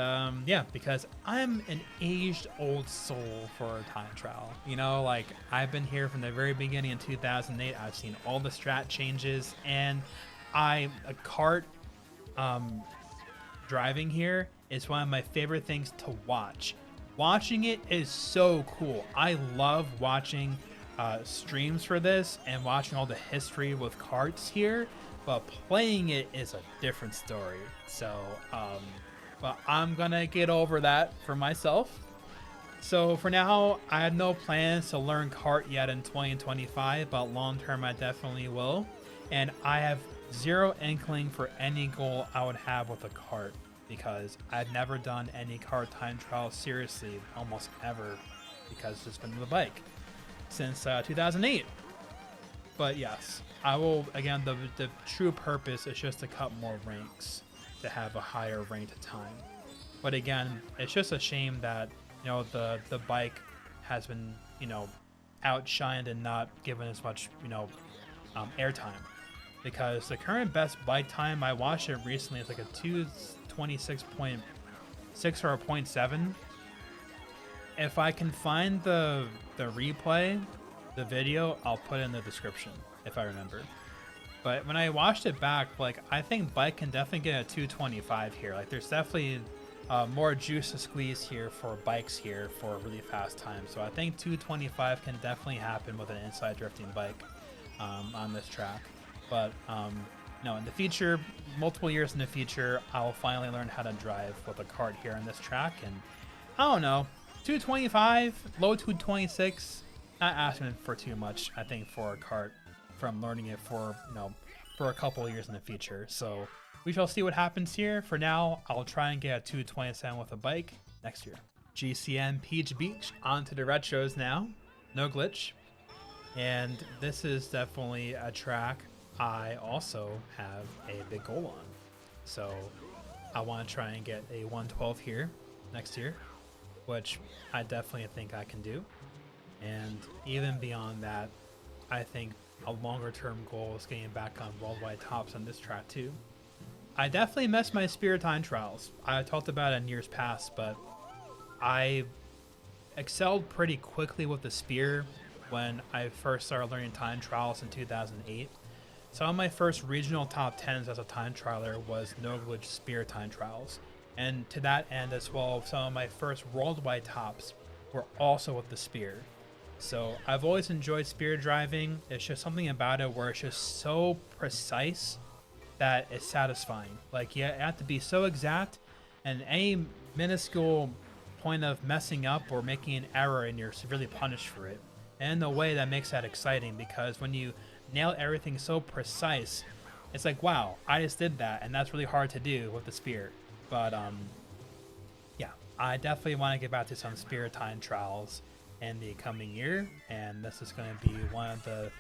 yeah, because I'm an aged old soul for time trial. You know, like, I've been here from the very beginning in 2008. I've seen all the strat changes, and a kart driving here is one of my favorite things to watch. Watching it is so cool. I love watching streams for this and watching all the history with karts here, but playing it is a different story. So but I'm gonna get over that for myself. So for now, I have no plans to learn kart yet in 2025, but long term I definitely will. And I have zero inkling for any goal I would have with a kart, because I've never done any kart time trial seriously, almost ever, because it's been the bike since 2008. But yes, I will, again, the true purpose is just to cut more ranks, to have a higher ranked time. But again, it's just a shame that, you know, the bike has been, you know, outshined and not given as much, you know, airtime, because the current best bike time, I watched it recently, it's like a 226.6 or a 0.7. If I can find the replay, the video, I'll put it in the description if I remember. But when I watched it back, like, I think bike can definitely get a 225 here. Like, there's definitely more juice to squeeze here for bikes here for a really fast time. So I think 225 can definitely happen with an inside drifting bike on this track. But no, in the future, multiple years in the future, I'll finally learn how to drive with a kart here on this track. And I don't know, 225, low 226, not asking for too much, I think, for a kart, from learning it for, you know, for a couple of years in the future. So we shall see what happens here. For now, I'll try and get a 227 with a bike next year. GCN Peach Beach, onto the retros now. No glitch. And this is definitely a track I also have a big goal on. So I want to try and get a 112 here next year, which I definitely think I can do. And even beyond that, I think a longer term goal is getting back on worldwide tops on this track too. I definitely missed my Spear time trials. I talked about it in years past, but I excelled pretty quickly with the Spear when I first started learning time trials in 2008. Some of my first regional top 10s as a time trialer was no glitch Spear time trials. And to that end as well, some of my first worldwide tops were also with the Spear. So I've always enjoyed Spear driving. It's just something about it where it's just so precise that it's satisfying. Like you have to be so exact, and any minuscule point of messing up or making an error and you're severely punished for it. And in a way that makes that exciting, because when you nail everything so precise, it's like, wow, I just did that, and that's really hard to do with the Spear. But yeah, I definitely want to get back to some Spear time trials in the coming year, and this is going to be one of the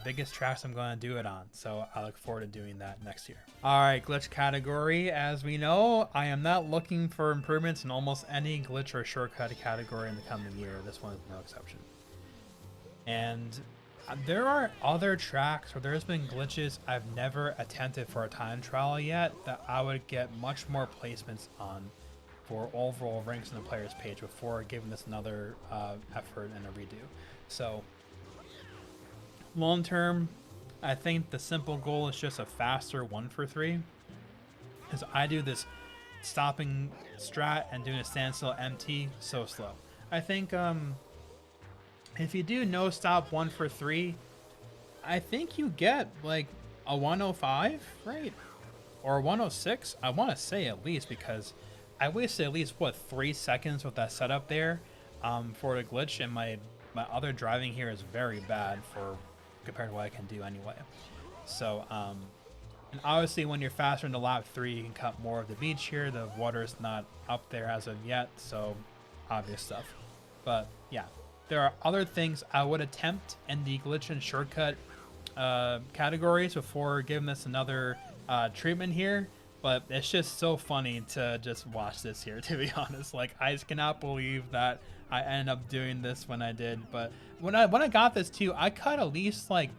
biggest tracks I'm going to do it on, so I look forward to doing that next year. Alright, glitch category. As we know, I am not looking for improvements in almost any glitch or shortcut category in the coming year. This one is no exception. And there are other tracks where there's been glitches I've never attempted for a time trial yet that I would get much more placements on for overall ranks on the player's page before giving this another effort and a redo. So long term, I think the simple goal is just a faster 1 for 3. Because I do this stopping strat and doing a standstill MT so slow. I think if you do no stop 1 for 3, I think you get like a 105, right? Or 106, I want to say at least, because I wasted at least, what, 3 seconds with that setup there for the glitch, and my other driving here is very bad for compared to what I can do anyway. So, and obviously when you're faster into lap 3, you can cut more of the beach here. The water's not up there as of yet, so obvious stuff. But yeah, there are other things I would attempt in the glitch and shortcut categories before giving this another treatment here. But it's just so funny to just watch this here, to be honest. Like, I just cannot believe that I ended up doing this when I did. But when I got this too, I cut at least like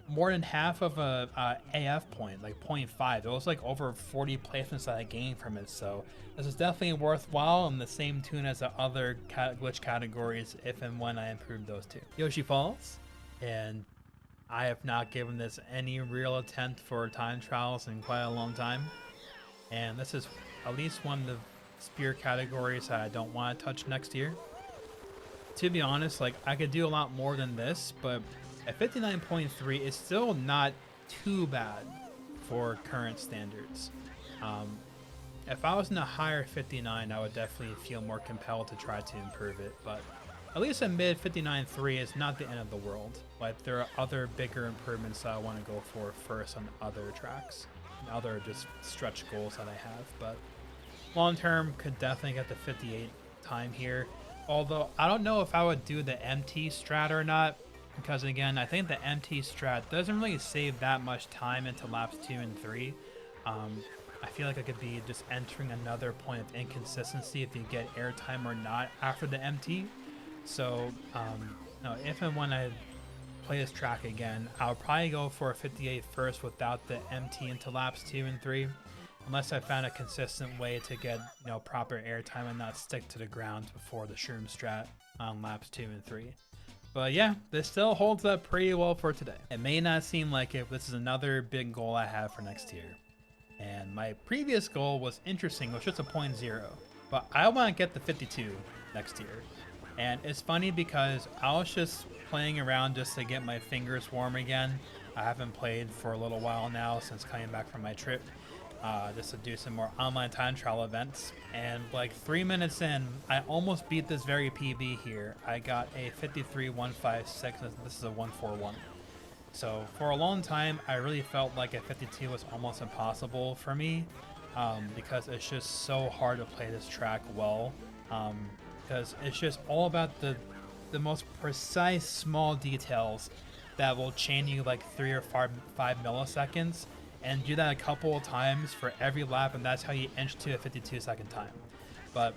more than half of a AF point, like 0.5. It was like over 40 placements that I gained from it. So this is definitely worthwhile, in the same tune as the other glitch categories if and when I improve those two. Yoshi Falls, and I have not given this any real attempt for time trials in quite a long time. And this is at least one of the Spear categories that I don't want to touch next year. To be honest, like, I could do a lot more than this, but at 59.3 is still not too bad for current standards. If I was in a higher 59, I would definitely feel more compelled to try to improve it, but at least a mid 59.3 is not the end of the world. Like, there are other bigger improvements that I want to go for first on other tracks, and other just stretch goals that I have. But long term, could definitely get the 58 time here. Although I don't know if I would do the MT strat or not, because again, I think the MT strat doesn't really save that much time into laps 2 and 3. I feel like I could be just entering another point of inconsistency if you get airtime or not after the MT. So, no, if and when I play this track again, I'll probably go for a 58 first without the MT into laps 2 and 3, unless I found a consistent way to get, you know, proper airtime and not stick to the ground before the shroom strat on laps 2 and 3. But yeah, this still holds up pretty well for today. It may not seem like it, but this is another big goal I have for next year. And my previous goal was interesting, it was just a 0.0, but I want to get the 52 next year. And it's funny because I was just playing around just to get my fingers warm again. I haven't played for a little while now since coming back from my trip, just to do some more online time trial events. And like 3 minutes in, I almost beat this very PB here. I got a 53.156, this is a 141. So for a long time, I really felt like a 52 was almost impossible for me, because it's just so hard to play this track well. Because it's just all about the the most precise small details that will chain you like 3 or 5 milliseconds, and do that a couple of times for every lap, and that's how you inch to a 52-second time. But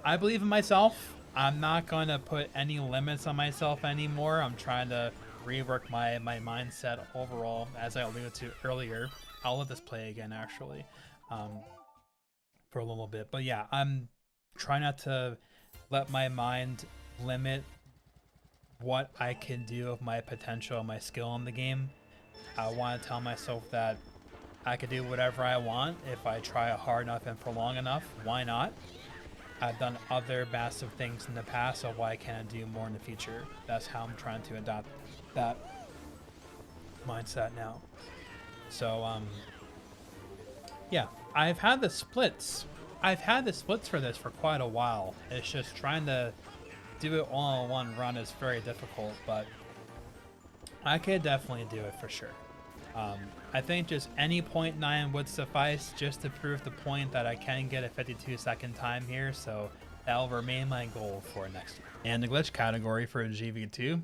I believe in myself. I'm not going to put any limits on myself anymore. I'm trying to rework my mindset overall, as I alluded to earlier. I'll let this play again, actually, for a little bit. But yeah, I'm trying not to let my mind limit what I can do with my potential and my skill in the game. I want to tell myself that I could do whatever I want if I try hard enough and for long enough. Why not? I've done other massive things in the past, so why can't I do more in the future? That's how I'm trying to adopt that mindset now. So, yeah, I've had the splits. I've had the splits for this for quite a while. It's just trying to do it all in one run is very difficult, but I could definitely do it for sure. I think just any 0.9 would suffice just to prove the point that I can get a 52-second time here, so that will remain my goal for next year. And the glitch category for GV2,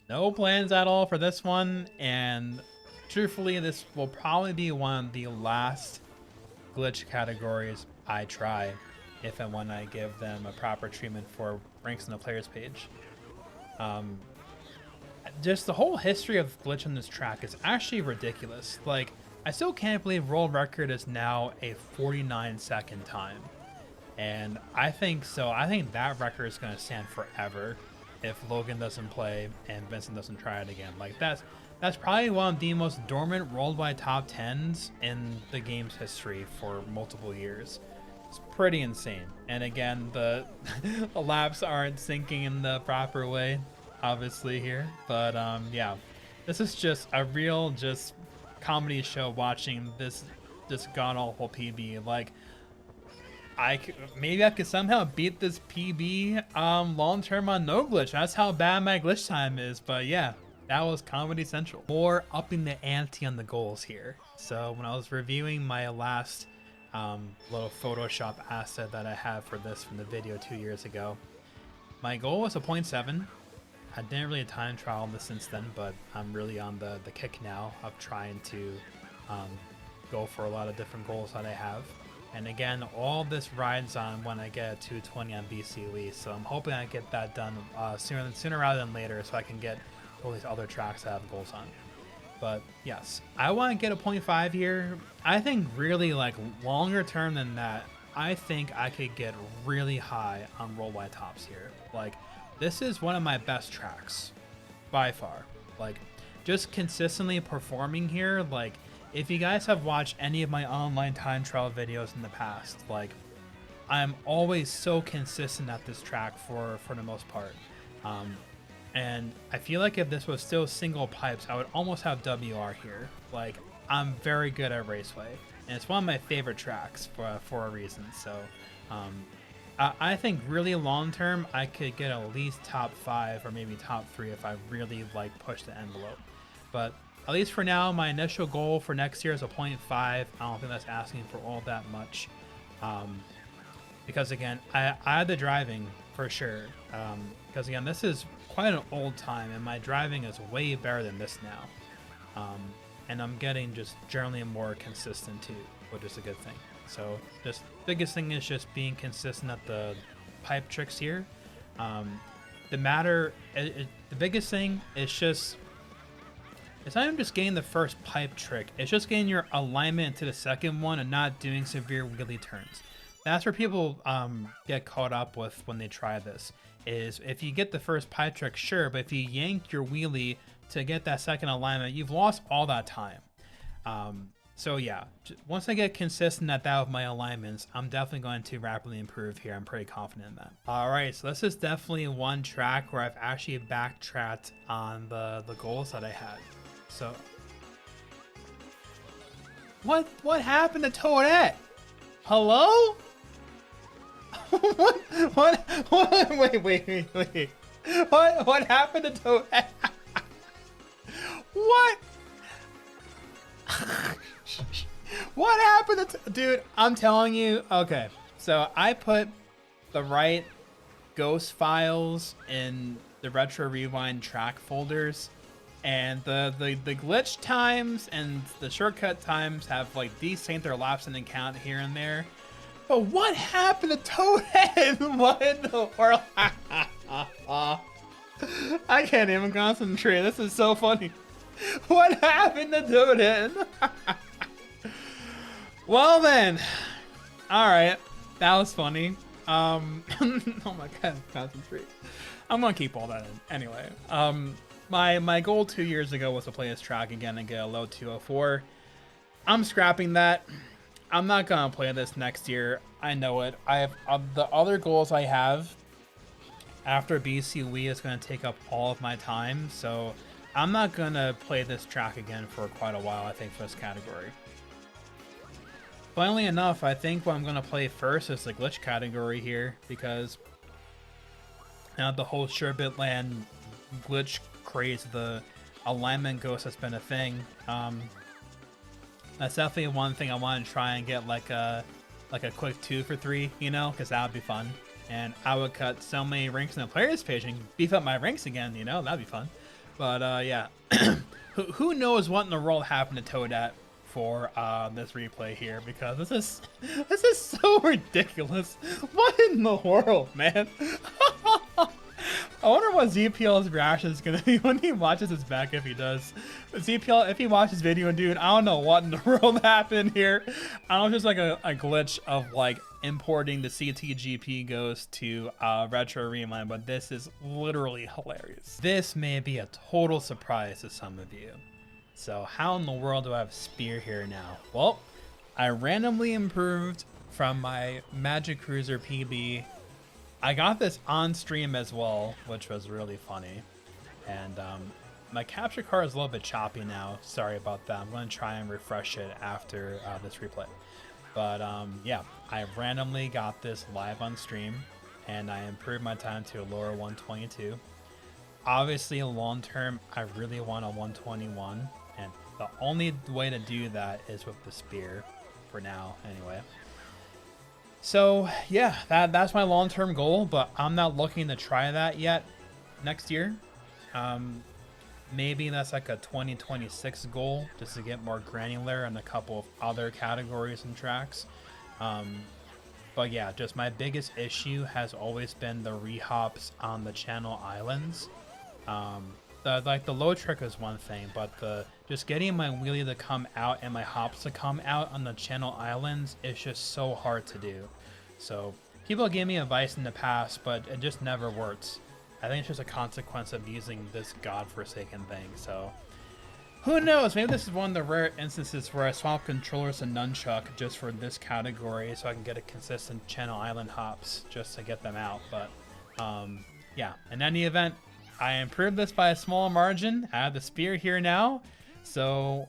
no plans at all for this one, and truthfully this will probably be one of the last glitch categories I try, if and when I give them a proper treatment for ranks on the players page. Just the whole history of glitch on this track is actually ridiculous. Like, I still can't believe world record is now a 49-second time, and I think that record is going to stand forever if Logan doesn't play and Vincent doesn't try it again. Like, that's probably one of the most dormant worldwide top 10s in the game's history for multiple years. It's pretty insane. And again, the laps aren't syncing in the proper way, obviously, here. But yeah, this is just a real just comedy show watching this god-awful PB. Like, maybe I could somehow beat this PB long-term on no glitch. That's how bad my glitch time is. But yeah, that was Comedy Central. More upping the ante on the goals here. So when I was reviewing my last little Photoshop asset that I have for this from the video 2 years ago, my goal was a 0.7. I didn't really time trial this since then, but I'm really on the kick now of trying to go for a lot of different goals that I have. And again, all this rides on when I get a 220 on BCE, so I'm hoping I get that done sooner rather than later, so I can get all these other tracks I have goals on. But yes, I want to get a 0.5 here. I think really, like, longer term than that, I think I could get really high on worldwide tops here. Like, this is one of my best tracks by far. Like, just consistently performing here. Like, if you guys have watched any of my online time trial videos in the past, like, I'm always so consistent at this track for the most part. And I feel like if this was still single pipes, I would almost have WR here. Like, I'm very good at Raceway, and it's one of my favorite tracks for a reason. So I think really long term, I could get at least top 5 or maybe top 3 if I really like push the envelope. But at least for now, my initial goal for next year is a 0.5. I don't think that's asking for all that much. Because again, I had the driving for sure. Because again, this is quite an old time, and my driving is way better than this now. And I'm getting just generally more consistent too, which is a good thing. So just biggest thing is just being consistent at the pipe tricks here. The biggest thing is just, it's not even just getting the first pipe trick, it's just getting your alignment to the second one and not doing severe wheelie turns. That's where people get caught up with when they try this, is if you get the first pipe trick, sure, but if you yank your wheelie to get that second alignment, you've lost all that time. So yeah, once I get consistent at that with my alignments, I'm definitely going to rapidly improve here. I'm pretty confident in that. All right, so this is definitely one track where I've actually backtracked on the goals that I had. So what happened to Toadette? Hello? Wait. What happened to Toadette? What? What happened to dude? I'm telling you. Okay, so I put the right ghost files in the Retro Rewind track folders, and the glitch times and the shortcut times have like desynced lapse in count here and there. But what happened to Toadhead? What in the world? I can't even concentrate. This is so funny. What happened to Toadhead? Well then, all right, that was funny. Oh my god, concentrate. I'm gonna keep all that in anyway. My goal 2 years ago was to play this track again and get a low 204. I'm scrapping that. I'm not gonna play this next year. I know it. I have the other goals I have after BC Wii is gonna take up all of my time, so I'm not gonna play this track again for quite a while. I think for this category. Funnily enough, I think what I'm gonna play first is the glitch category here, because now the whole Sherbet Land glitch craze, the alignment ghost has been a thing. That's definitely one thing I want to try and get like a quick 2 for 3, you know, because that would be fun. And I would cut so many ranks in the players page and beef up my ranks again, you know, that'd be fun. But yeah, who knows what in the world happened to Toadette for this replay here, because this is so ridiculous. What in the world, man? I wonder what ZPL's reaction is gonna be when he watches this back, if he does. ZPL, if he watches video, dude, I don't know what in the world happened here. I don't know, just like a glitch of like importing the CTGP ghost to Retro Rewind, but this is literally hilarious. This may be a total surprise to some of you. So how in the world do I have Spear here now? Well, I randomly improved from my Magic Cruiser PB. I got this on stream as well, which was really funny. And my capture card is a little bit choppy now. Sorry about that. I'm going to try and refresh it after this replay. But yeah, I randomly got this live on stream, and I improved my time to a lower 122. Obviously, long term, I really want a 121. And the only way to do that is with the Spear, for now, anyway. So yeah, that's my long-term goal, but I'm not looking to try that yet next year. Maybe that's like a 2026 goal, just to get more granular in a couple of other categories and tracks. But yeah, just my biggest issue has always been the rehops on the channel islands. Like the low trick is one thing, but just getting my wheelie to come out and my hops to come out on the channel islands is just so hard to do. So people gave me advice in the past, but it just never works. I think it's just a consequence of using this godforsaken thing. So who knows? Maybe this is one of the rare instances where I swap controllers and nunchuck just for this category, so I can get a consistent channel island hops just to get them out. But yeah, in any event, I improved this by a small margin. I have the Spear here now. So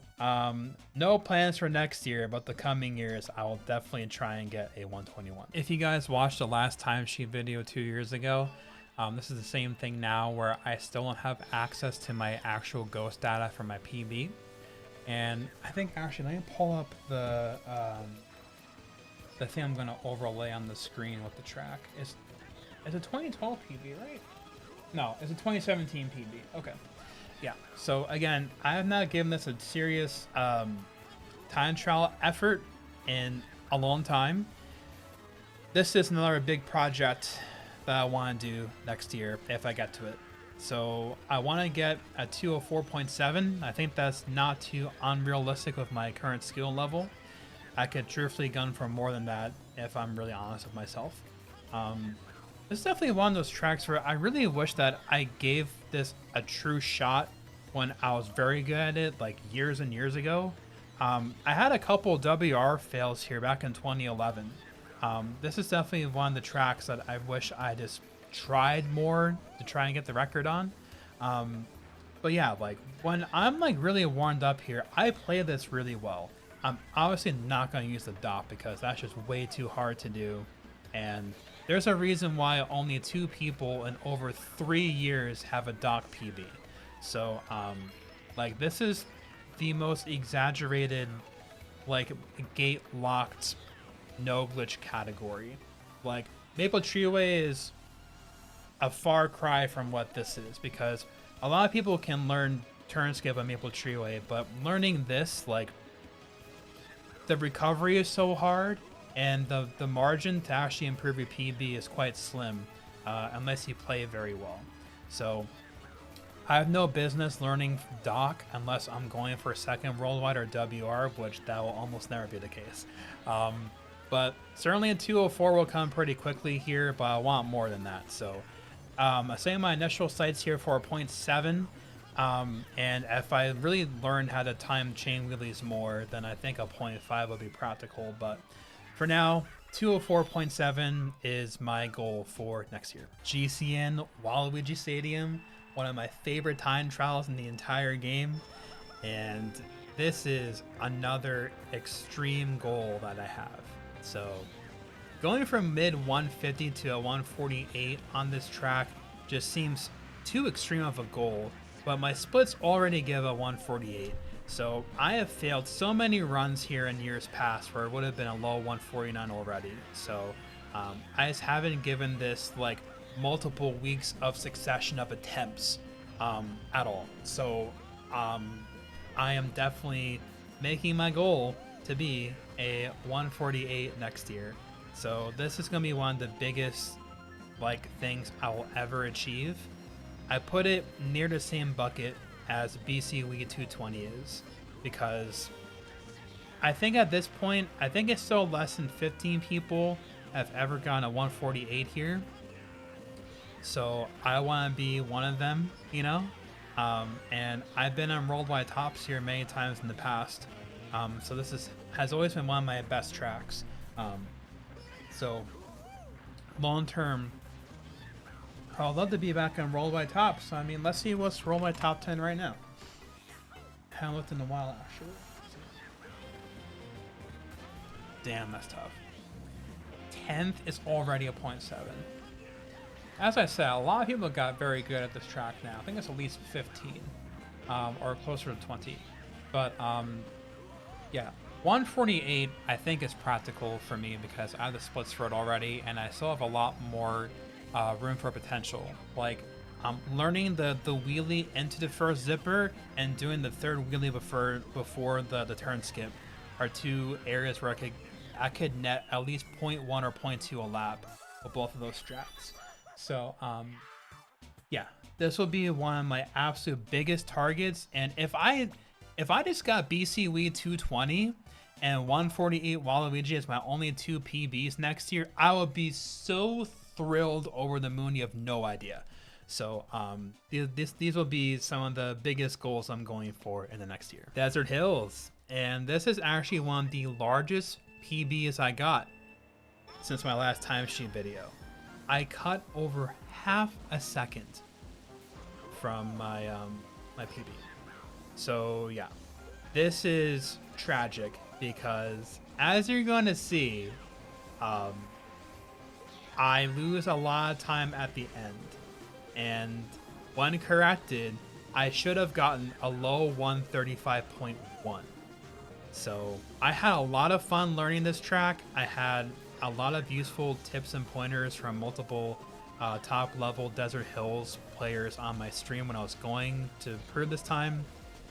no plans for next year, but the coming years I will definitely try and get a 121. If you guys watched the last timesheet video 2 years ago, this is the same thing now, where I still don't have access to my actual ghost data from my PB. And I think actually, let me pull up the thing I'm going to overlay on the screen with the track. It's a 2012 PB, right? No, it's a 2017 PB. Okay. Yeah. So again, I have not given this a serious time trial effort in a long time. This is another big project that I want to do next year if I get to it. So I want to get a 204.7. I think that's not too unrealistic with my current skill level. I could truthfully gun for more than that if I'm really honest with myself. This is definitely one of those tracks where I really wish that I gave this a true shot when I was very good at it, like years and years ago. I had a couple WR fails here back in 2011. This is definitely one of the tracks that I wish I just tried more to try and get the record on. But yeah, like when I'm like really warmed up here, I play this really well. I'm obviously not going to use the dot because that's just way too hard to do. And there's a reason why only 2 people in over 3 years have a dock PB. So, like this is the most exaggerated, like gate locked, no glitch category. Like Maple Treeway is a far cry from what this is, because a lot of people can learn turn skip on Maple Treeway, but learning this, like, the recovery is so hard, and the margin to actually improve your PB is quite slim, unless you play very well. So I have no business learning dock unless I'm going for second worldwide or WR, which that will almost never be the case. But certainly a 204 will come pretty quickly here, but I want more than that. So I say my initial sights here for 0.7. And if I really learn how to time chain wheelies more, then I think a 0.5 would be practical. But for now, 204.7 is my goal for next year. GCN Waluigi Stadium, one of my favorite time trials in the entire game. And this is another extreme goal that I have. So going from mid 150 to a 148 on this track just seems too extreme of a goal. But my splits already give a 148. So I have failed so many runs here in years past where it would have been a low 149 already. So I just haven't given this like multiple weeks of succession of attempts at all. So I am definitely making my goal to be a 148 next year. So this is going to be one of the biggest like things I will ever achieve. I put it near the same bucket as BC Wii 220 is, because I think at this point, I think it's still less than 15 people have ever gotten a 148 here. So I want to be one of them, you know? And I've been on worldwide tops here many times in the past. So this has always been one of my best tracks. So long term, I'd love to be back on worldwide tops. I mean, let's see what's worldwide top 10 right now. Haven't looked in a while, actually. Damn, that's tough. 10th is already a 0.7. As I said, a lot of people got very good at this track now. I think it's at least 15, or closer to 20. But yeah, 148 I think is practical for me because I have the splits for it already, and I still have a lot more room for potential. Like learning the wheelie into the first zipper and doing the third wheelie before the turn skip are two areas where I could net at least 0.1 or 0.2 a lap with both of those strats. So yeah, this will be one of my absolute biggest targets. And if I just got BC Wii 220 and 148 Waluigi as my only two PBs next year, I would be so thrilled over the moon. You have no idea. So these will be some of the biggest goals I'm going for in the next year. Desert Hills, and this is actually one of the largest PBs I got since my last timesheet video. I cut over half a second from my my PB. So yeah, this is tragic because as you're going to see, I lose a lot of time at the end, and when corrected, I should have gotten a low 135.1. So I had a lot of fun learning this track. I had a lot of useful tips and pointers from multiple top level Desert Hills players on my stream when I was going to improve this time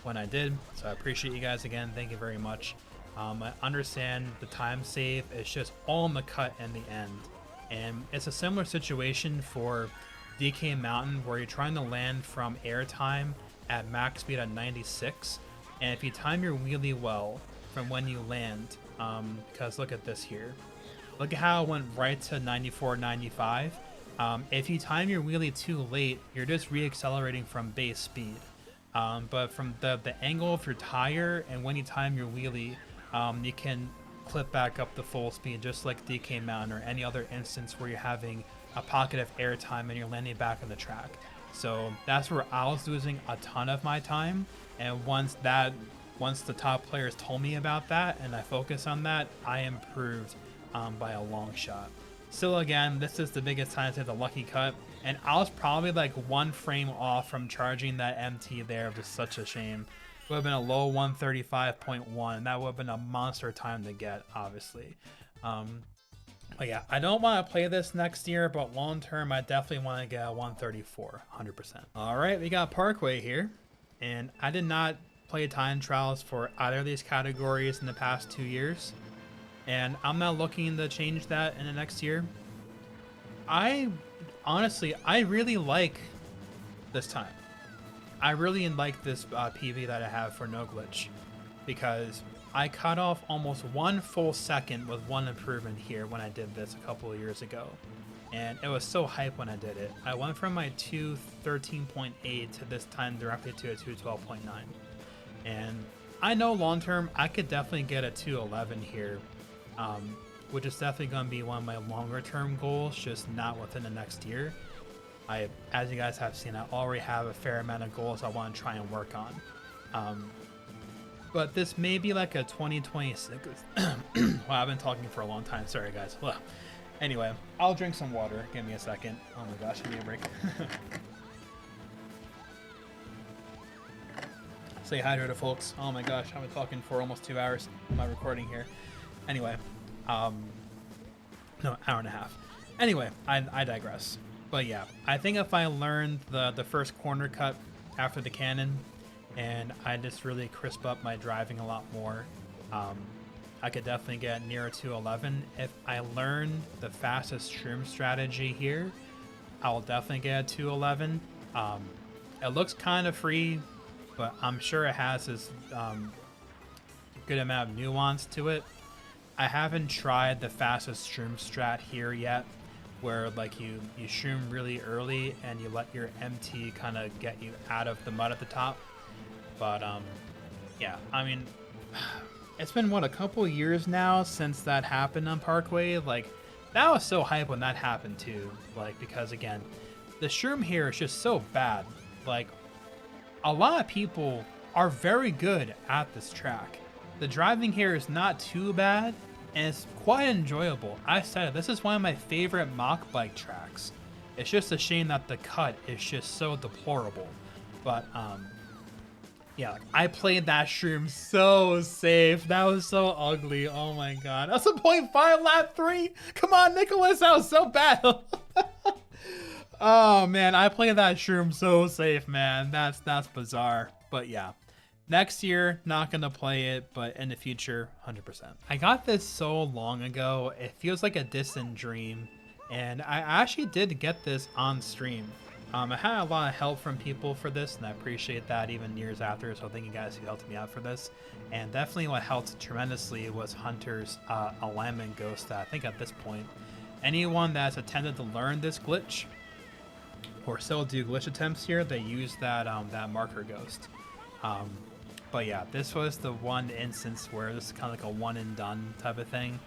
when I did. So I appreciate you guys again. Thank you very much. I understand the time save. It's just all in the cut in the end. And it's a similar situation for DK Mountain where you're trying to land from airtime at max speed at 96. And if you time your wheelie well from when you land, because look at this here. Look at how it went right to 94, 95. If you time your wheelie too late, you're just re-accelerating from base speed. But from the angle of your tire and when you time your wheelie, you can clip back up to full speed just like DK Mountain or any other instance where you're having a pocket of airtime and you're landing back on the track. So that's where I was losing a ton of my time, and once the top players told me about that and I focused on that, I improved by a long shot. Still, again, this is the biggest time to hit the lucky cut, and I was probably like one frame off from charging that MT there, which is such a shame. It would have been a low 135.1, and that would have been a monster time to get, obviously. But yeah, I don't want to play this next year, but long term, I definitely want to get a 134, 100%. All right, we got Parkway here, and I did not play time trials for either of these categories in the past 2 years, and I'm not looking to change that in the next year. I really like this time. I really like this PV that I have for no glitch, because I cut off almost 1 full second with one improvement here when I did this a couple of years ago. And it was so hype when I did it. I went from my 213.8 to this time directly to a 212.9. And I know long term I could definitely get a 211 here, which is definitely going to be one of my longer term goals, just not within the next year. As you guys have seen, I already have a fair amount of goals I want to try and work on. But this may be like a 2026. Well, I've been talking for a long time. Sorry, guys. Well, anyway, I'll drink some water. Give me a second. Oh my gosh, give me a break. Stay hydrated, folks. Oh my gosh, I've been talking for almost 2 hours. My recording here. Anyway, no, hour and a half. Anyway, I digress. But yeah, I think if I learned the first corner cut after the cannon, and I just really crisp up my driving a lot more, I could definitely get nearer to 11. If I learn the fastest shroom strategy here, I will definitely get a 211. It looks kind of free, but I'm sure it has this good amount of nuance to it. I haven't tried the fastest shroom strat here yet, where like you shroom really early and you let your MT kind of get you out of the mud at the top. But yeah, I mean, it's been what, a couple years now since that happened on Parkway. Like, that was so hype when that happened too. Like, because again, the shroom here is just so bad. Like, a lot of people are very good at this track. The driving here is not too bad, and it's quite enjoyable. I said it, this is one of my favorite mock bike tracks. It's just a shame that the cut is just so deplorable. But yeah, like, I played that shroom so safe. That was so ugly. Oh my god. That's a 0.5 lap 3. Come on, Nicholas. That was so bad. Oh man, I played that shroom so safe, man. That's bizarre. But yeah, next year, not gonna play it, but in the future, 100%. I got this so long ago. It feels like a distant dream. And I actually did get this on stream. I had a lot of help from people for this, and I appreciate that even years after, so thank you guys who helped me out for this. And definitely what helped tremendously was Hunter's alignment ghost. I think at this point, anyone that's attempted to learn this glitch, or still do glitch attempts here, they use that marker ghost. But yeah, this was the one instance where this is kind of like a one and done type of thing.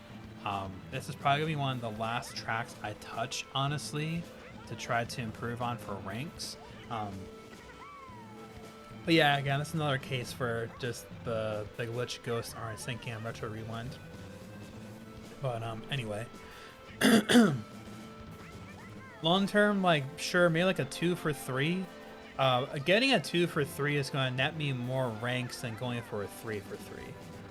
This is probably gonna be one of the last tracks I touch, honestly, to try to improve on for ranks. But yeah, again, that's another case for just the glitch ghosts aren't syncing on Retro Rewind. But anyway, long term, like, sure, maybe like a 2 for 3. Getting a 2 for 3 is going to net me more ranks than going for a 3 for 3.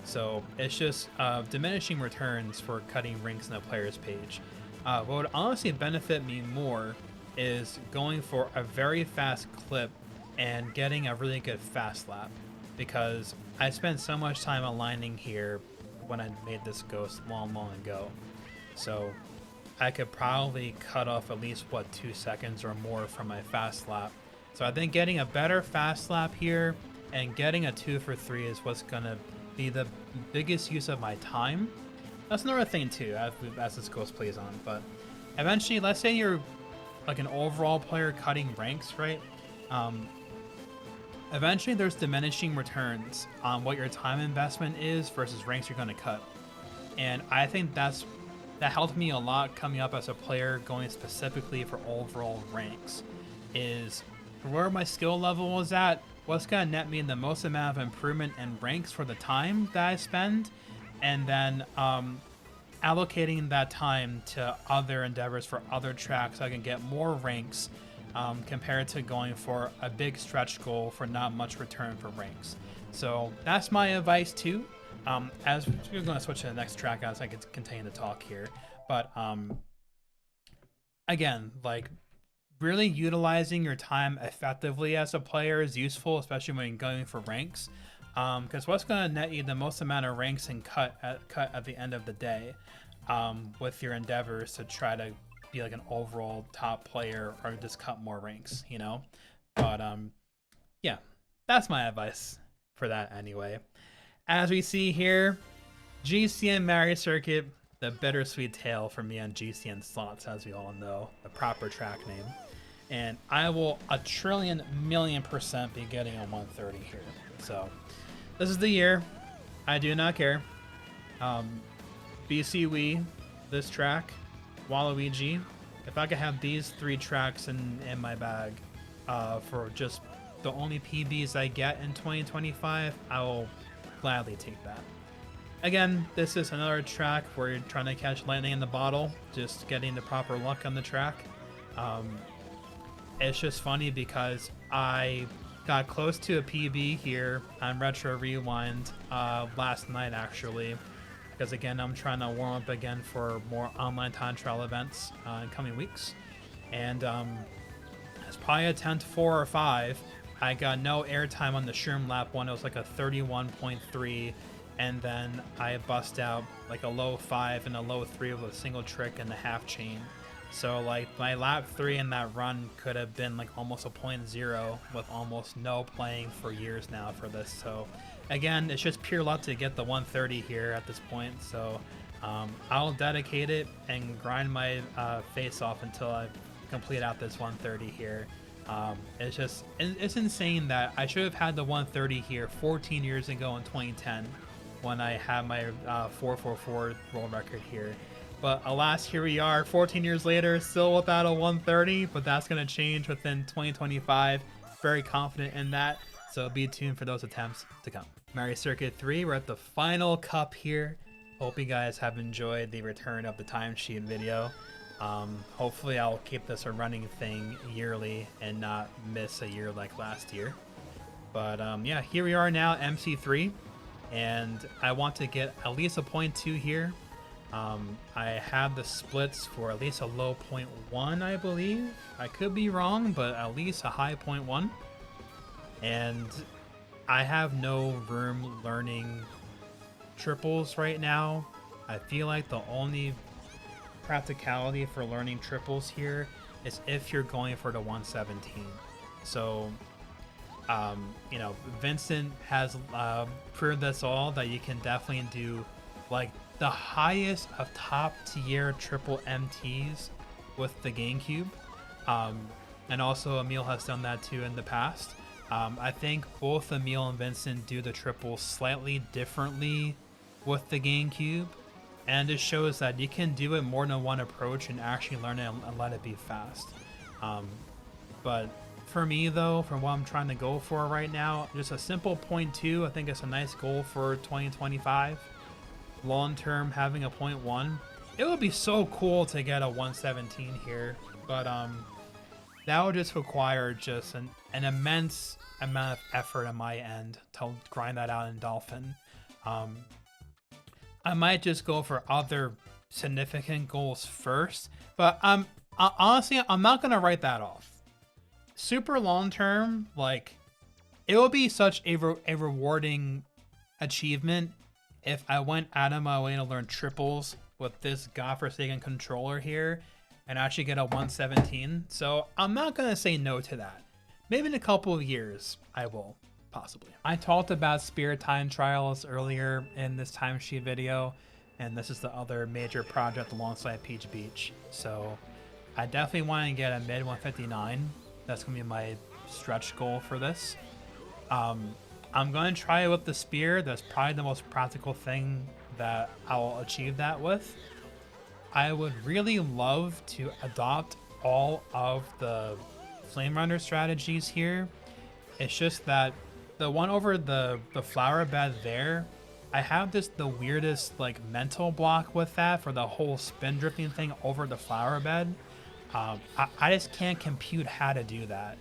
So it's just diminishing returns for cutting ranks in the player's page. What would honestly benefit me more is going for a very fast clip and getting a really good fast lap, because I spent so much time aligning here when I made this ghost long ago. So I could probably cut off at least, what, 2 seconds or more from my fast lap. So I think getting a better fast lap here and getting a 2 for 3 is what's going to be the biggest use of my time. That's another thing too, as this ghost plays on. But eventually, let's say you're like an overall player cutting ranks, right? Eventually there's diminishing returns on what your time investment is versus ranks you're going to cut. And I think that helped me a lot coming up as a player, going specifically for overall ranks, is where my skill level was at, what's going to net me the most amount of improvement in ranks for the time that I spend, and then allocating that time to other endeavors for other tracks so I can get more ranks, compared to going for a big stretch goal for not much return for ranks. So that's my advice too. As we're going to switch to the next track as I can continue to talk here, but again, like really utilizing your time effectively as a player is useful, especially when you're going for ranks. Because what's going to net you the most amount of ranks and cut at the end of the day, with your endeavors to try to be like an overall top player or just cut more ranks, you know. But yeah, that's my advice for that anyway. As we see here, GCN Mario Circuit, the bittersweet tale for me on GCN slots, as we all know, the proper track name. And I will 1,000,000,000,000% be getting a 130 here. So this is the year. I do not care. BC Wii, this track, Waluigi. If I could have these 3 tracks in my bag for just the only PBs I get in 2025, I will gladly take that. Again, this is another track where you're trying to catch lightning in the bottle, just getting the proper luck on the track. It's just funny because I got close to a PB here on Retro Rewind last night, actually, because again, I'm trying to warm up again for more online time trial events in coming weeks. And it's probably a 10 to 4 or 5. I got no airtime on the Shroom Lap one. It was like a 31.3, and then I bust out like a low 5 and a low 3 with a single trick and a half chain. So like my lap 3 in that run could have been like almost a 0.0 with almost no playing for years now for this. So again, it's just pure luck to get the 130 here at this point. So I'll dedicate it and grind my face off until I complete out this 130 here. It's insane that I should have had the 130 here 14 years ago in 2010 when I had my 444 world record here. But alas, here we are 14 years later, still without a 130, but that's going to change within 2025. Very confident in that, so be tuned for those attempts to come. Mario Circuit 3, we're at the final cup here. Hope you guys have enjoyed the return of the timesheet video. Hopefully I'll keep this a running thing yearly and not miss a year like last year. But yeah, here we are now, MC3, and I want to get at least a 0.2 here. I have the splits for at least a low 0.1, I believe. I could be wrong, but at least a high 0.1. And I have no room learning triples right now. I feel like the only practicality for learning triples here is if you're going for the 117. So you know, Vincent has proved us all that you can definitely do like the highest of top tier triple MTs with the GameCube, and also Emil has done that too in the past. I think both Emil and Vincent do the triples slightly differently with the GameCube, and it shows that you can do it more than one approach and actually learn it and let it be fast. But for me though, for what I'm trying to go for right now, just a simple 0.2, I think it's a nice goal for 2025. Long term, having a 0.1, it would be so cool to get a 117 here, but that would just require just an immense amount of effort on my end to grind that out in Dolphin. I might just go for other significant goals first, but honestly, I'm not gonna write that off. Super long term, like, it will be such a rewarding achievement if I went out of my way to learn triples with this godforsaken controller here and actually get a 117. So I'm not going to say no to that. Maybe in a couple of years, I will, possibly. I talked about Spirit Time Trials earlier in this timesheet video, and this is the other major project alongside Peach Beach. So I definitely want to get a mid 159. That's going to be my stretch goal for this. I'm going to try it with the spear. That's probably the most practical thing that I'll achieve that with. I would really love to adopt all of the Flame Runner strategies here. It's just that the one over the flower bed there, I have the weirdest like mental block with that for the whole spin drifting thing over the flower bed. I just can't compute how to do that.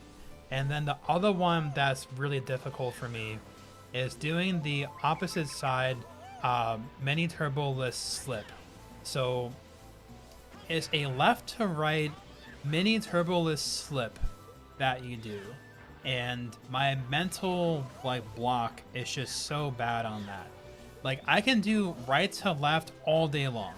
And then the other one that's really difficult for me is doing the opposite side mini turboless slip. So it's a left to right mini turboless slip that you do. And my mental block is just so bad on that. Like, I can do right to left all day long.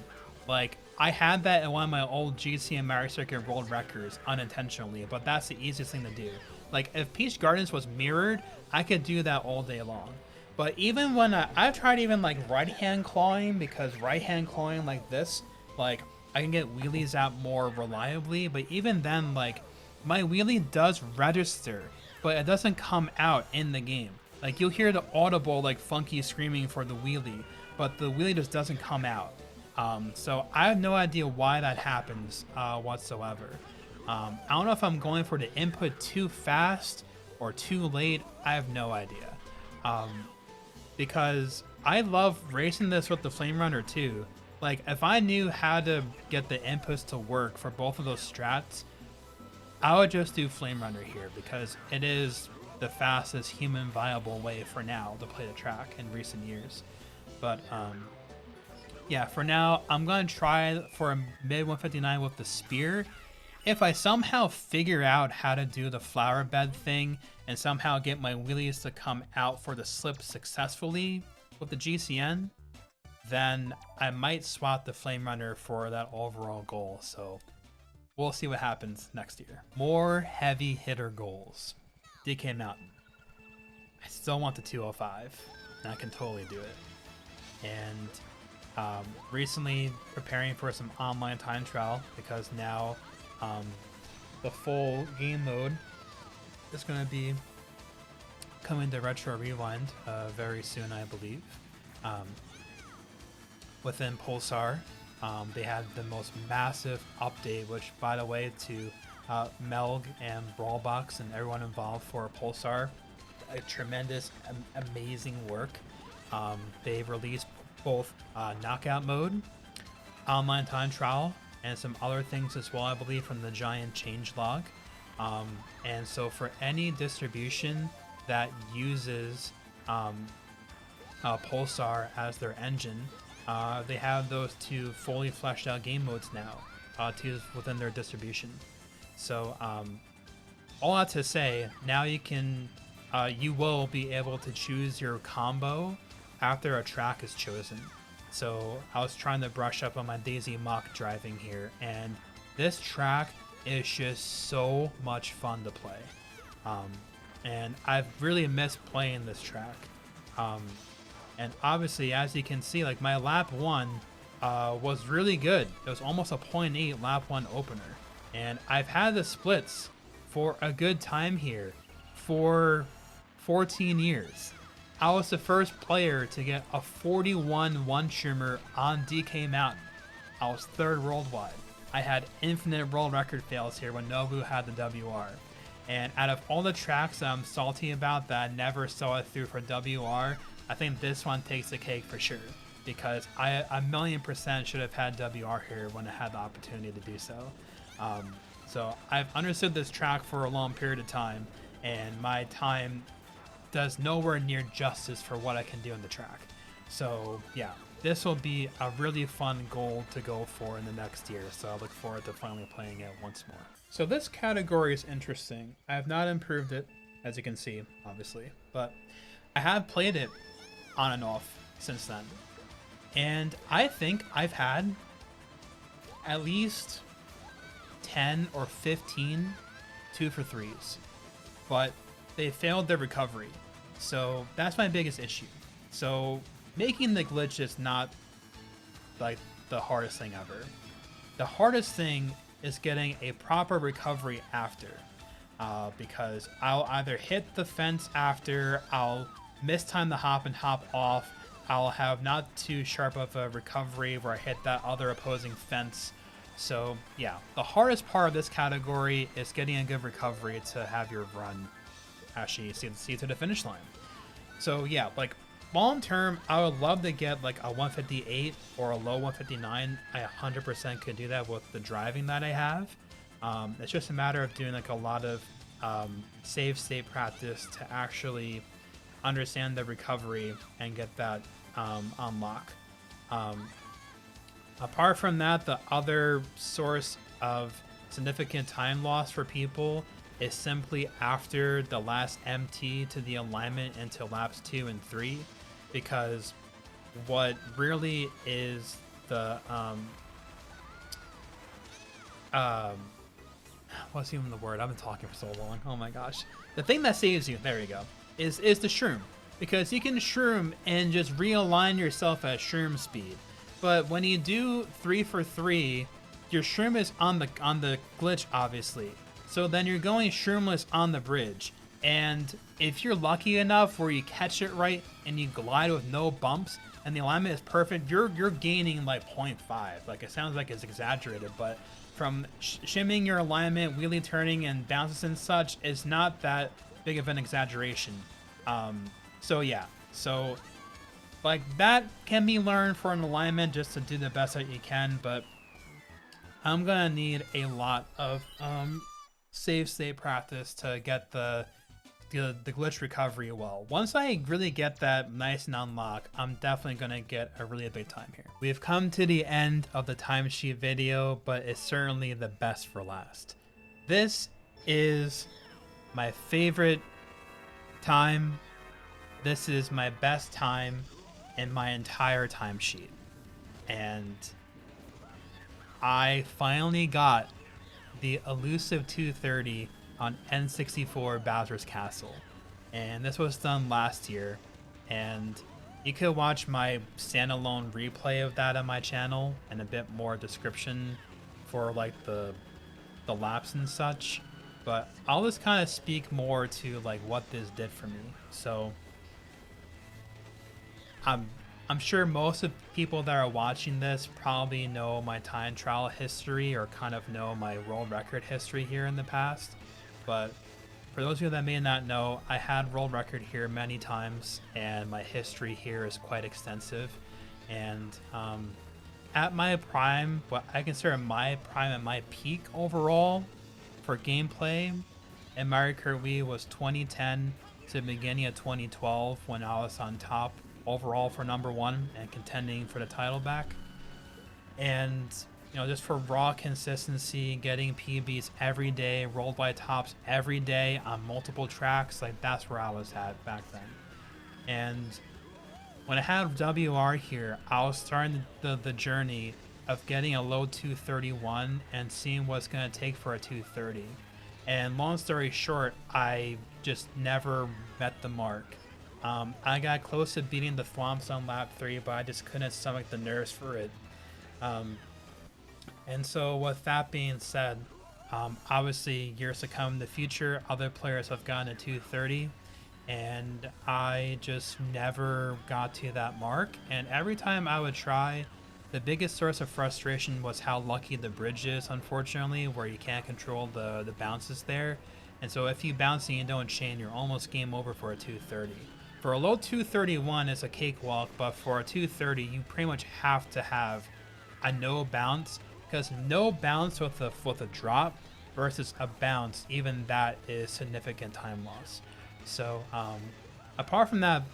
Like, I had that in one of my old GCN Mario Circuit world records unintentionally, but that's the easiest thing to do. Like, if Peach Gardens was mirrored, I could do that all day long. But even when I've tried even right-hand clawing, because right-hand clawing like this, I can get wheelies out more reliably. But even then, my wheelie does register, but it doesn't come out in the game. Like, you'll hear the audible, funky screaming for the wheelie, but the wheelie just doesn't come out. So I have no idea why that happens whatsoever. I don't know if I'm going for the input too fast or too late. I have no idea. Because I love racing this with the Flame Runner too. Like, if I knew how to get the inputs to work for both of those strats, I would just do Flame Runner here, because it is the fastest human viable way for now to play the track in recent years. But yeah, for now I'm gonna try for a mid 159 with the spear. If I somehow figure out how to do the flower bed thing and somehow get my wheelies to come out for the slip successfully with the GCN, then I might swap the Flame Runner for that overall goal. So we'll see what happens next year. More heavy hitter goals. DK Mountain. I still want the 205, and I can totally do it. And recently preparing for some online time trial, because now the full game mode is going to be coming to Retro Rewind very soon, I believe. Within Pulsar, they had the most massive update, which, by the way, to Melg and Brawlbox and everyone involved for Pulsar, a tremendous, amazing work. They've released both knockout mode, online time trial, and some other things as well, I believe, from the giant changelog. And so for any distribution that uses Pulsar as their engine, they have those two fully fleshed out game modes now to use within their distribution. So all that to say, now you can you will be able to choose your combo after a track is chosen. So I was trying to brush up on my Daisy mock driving here, and this track is just so much fun to play. And I've really missed playing this track. And obviously, as you can see, my lap 1 was really good. It was almost a 0.8 lap 1 opener. And I've had the splits for a good time here for 14 years. I was the first player to get a 41 one-shimmer on DK Mountain. I was 3rd worldwide. I had infinite world record fails here when Nobu had the WR. And out of all the tracks that I'm salty about that I never saw it through for WR, I think this one takes the cake for sure, because I 1,000,000% should have had WR here when I had the opportunity to do so. So I've understood this track for a long period of time, and my time does nowhere near justice for what I can do in the track. So yeah, this will be a really fun goal to go for in the next year, so I look forward to finally playing it once more. So this category is interesting. I have not improved it, as you can see, obviously, but I have played it on and off since then. And I think I've had at least 10 or 15 2-for-3s, but they failed their recovery. So that's my biggest issue. So making the glitch is not the hardest thing ever. The hardest thing is getting a proper recovery after, because I'll either hit the fence after, I'll mistime the hop and hop off, I'll have not too sharp of a recovery where I hit that other opposing fence. So yeah, the hardest part of this category is getting a good recovery to have your run actually see to the finish line. So yeah, long term, I would love to get a 158 or a low 159. I 100% could do that with the driving that I have. It's just a matter of doing a lot of save state practice to actually understand the recovery and get that unlock. Apart from that, the other source of significant time loss for people is simply after the last MT to the alignment into laps 2 and 3, because what really is the what's even the word? I've been talking for so long. Oh my gosh. The thing that saves you, there you go, is the shroom. Because you can shroom and just realign yourself at shroom speed. But when you do 3 for 3, your shroom is on the glitch, obviously. So then you're going shroomless on the bridge. And if you're lucky enough where you catch it right and you glide with no bumps and the alignment is perfect, you're gaining like 0.5. Like, it sounds like it's exaggerated, but from shimming your alignment, wheelie turning, and bounces and such is not that big of an exaggeration. So yeah, so like that can be learned for an alignment just to do the best that you can, but I'm gonna need a lot of save state practice to get the glitch recovery well. Once I really get that nice and unlock, I'm definitely gonna get a really big time here. We've come to the end of the timesheet video, but it's certainly the best for last. This is my favorite time. This is my best time in my entire timesheet. And I finally got the elusive 230 on N64 Bowser's Castle. And this was done last year. And you could watch my standalone replay of that on my channel and a bit more description for like the laps and such. But I'll just kind of speak more to like what this did for me. So I'm sure most of people that are watching this probably know my time trial history or kind of know my world record history here in the past. But for those of you that may not know, I had world record here many times, and my history here is quite extensive. And at my prime, what I consider my prime and my peak overall for gameplay in Mario Kart Wii was 2010 to the beginning of 2012, when I was on top overall for #1 and contending for the title back. And you know, just for raw consistency, getting PBs every day, rolled by tops every day on multiple tracks, like that's where I was at back then. And when I had WR here, I was starting the journey of getting a low 231 and seeing what's going to take for a 230. And long story short, I just never met the mark. I got close to beating the Thwomps on lap 3, but I just couldn't stomach the nerves for it. And so with that being said, obviously years to come in the future, other players have gotten a 230, and I just never got to that mark. And every time I would try, the biggest source of frustration was how lucky the bridge is, unfortunately, where you can't control the bounces there. And so if you bounce and you don't chain, you're almost game over for a 230. For a low 231, it's a cakewalk, but for a 230, you pretty much have to have a no bounce, because no bounce with a drop versus a bounce, even that is significant time loss. So apart from that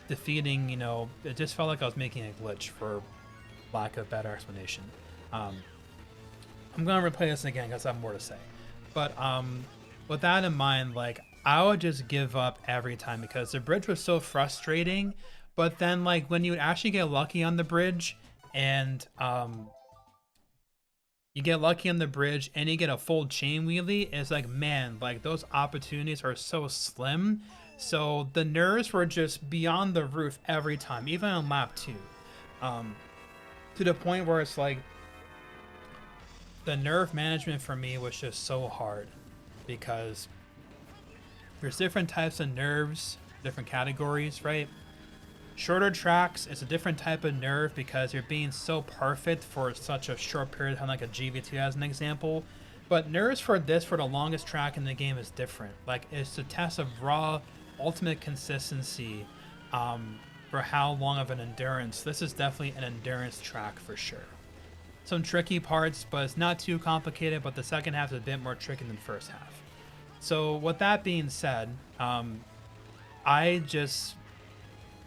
defeating, you know, it just felt like I was making a glitch, for lack of better explanation. I'm gonna replay this again because I have more to say, but with that in mind, like, I would just give up every time because the bridge was so frustrating. But then, like, when you actually get lucky on the bridge and you get lucky on the bridge and you get a full chain wheelie, it's like, man, like, those opportunities are so slim. So the nerves were just beyond the roof every time, even on lap 2, to the point where it's like the nerve management for me was just so hard, because there's different types of nerves, different categories, right? Shorter tracks, it's a different type of nerve because you're being so perfect for such a short period of time, like a GV2 as an example. But nerves for this, for the longest track in the game, is different. Like, it's a test of raw, ultimate consistency for how long of an endurance. This is definitely an endurance track for sure. Some tricky parts, but it's not too complicated, but the second half is a bit more tricky than the first half. So with that being said, I just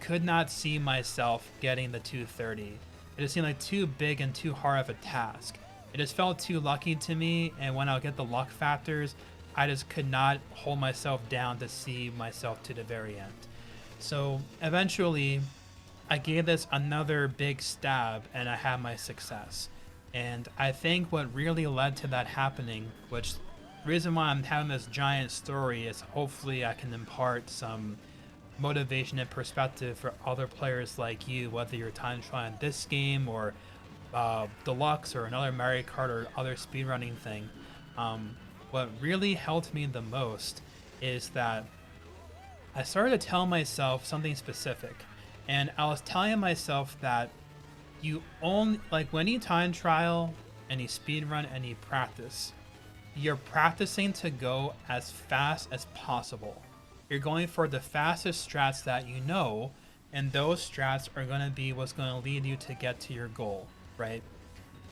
could not see myself getting the 230. It just seemed like too big and too hard of a task. It just felt too lucky to me, and when I'll get the luck factors, I just could not hold myself down to see myself to the very end. So eventually, I gave this another big stab and I had my success. And I think what really led to that happening, which the reason why I'm having this giant story is hopefully I can impart some motivation and perspective for other players like you, whether you're time trying this game or Deluxe or another Mario Kart or other speedrunning thing. What really helped me the most is that I started to tell myself something specific. And I was telling myself that you only, like when you time trial and you speedrun and you practice, you're practicing to go as fast as possible. You're going for the fastest strats that you know, and those strats are going to be what's going to lead you to get to your goal, right?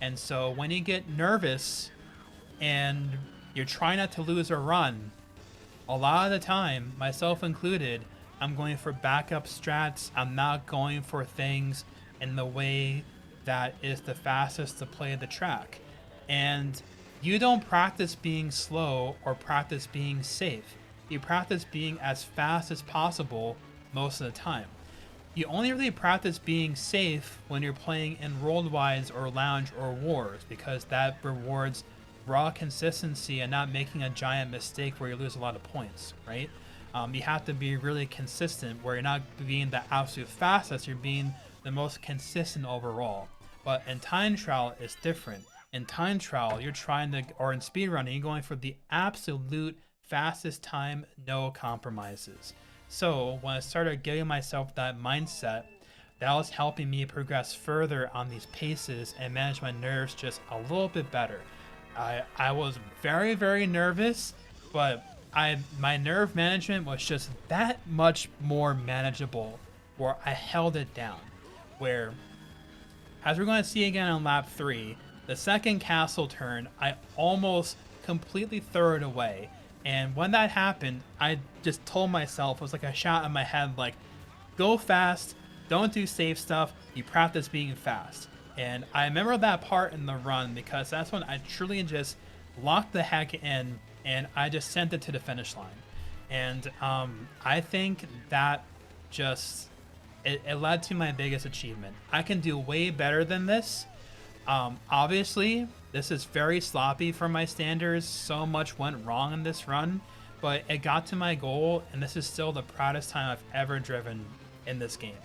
And so when you get nervous and you're trying not to lose a run, a lot of the time, myself included, I'm going for backup strats. I'm not going for things in the way that is the fastest to play the track. And you don't practice being slow or practice being safe. You practice being as fast as possible most of the time. You only really practice being safe when you're playing in Worldwides or Lounge or Wars, because that rewards raw consistency and not making a giant mistake where you lose a lot of points, right? You have to be really consistent where you're not being the absolute fastest, you're being the most consistent overall. But in time trial, it's different. In time trial, you're trying to, or in speedrunning, you're going for the absolute fastest time, no compromises. So when I started giving myself that mindset, that was helping me progress further on these paces and manage my nerves just a little bit better. I was very, very nervous, but my nerve management was just that much more manageable where I held it down. Where, as we're going to see again on lap 3, the second castle turn, I almost completely threw it away. And when that happened, I just told myself, it was like a shot in my head, like, go fast, don't do safe stuff, you practice being fast. And I remember that part in the run because that's when I truly just locked the heck in and I just sent it to the finish line. And I think that just, it led to my biggest achievement. I can do way better than this. Obviously, this is very sloppy for my standards. So much went wrong in this run, but it got to my goal, and this is still the proudest time I've ever driven in this game.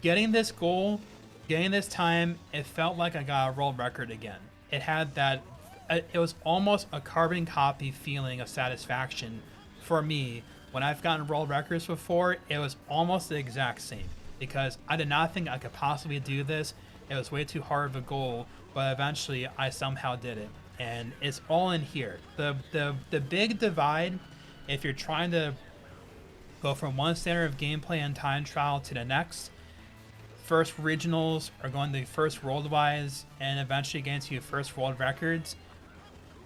Getting this goal, getting this time, it felt like I got a world record again. It had that, it was almost a carbon copy feeling of satisfaction for me. When I've gotten world records before, it was almost the exact same because I did not think I could possibly do this. It was way too hard of a goal, but eventually I somehow did it. And it's all in here. The big divide, if you're trying to go from one standard of gameplay and time trial to the next, first regionals are going to first worldwise and eventually getting to your first world records.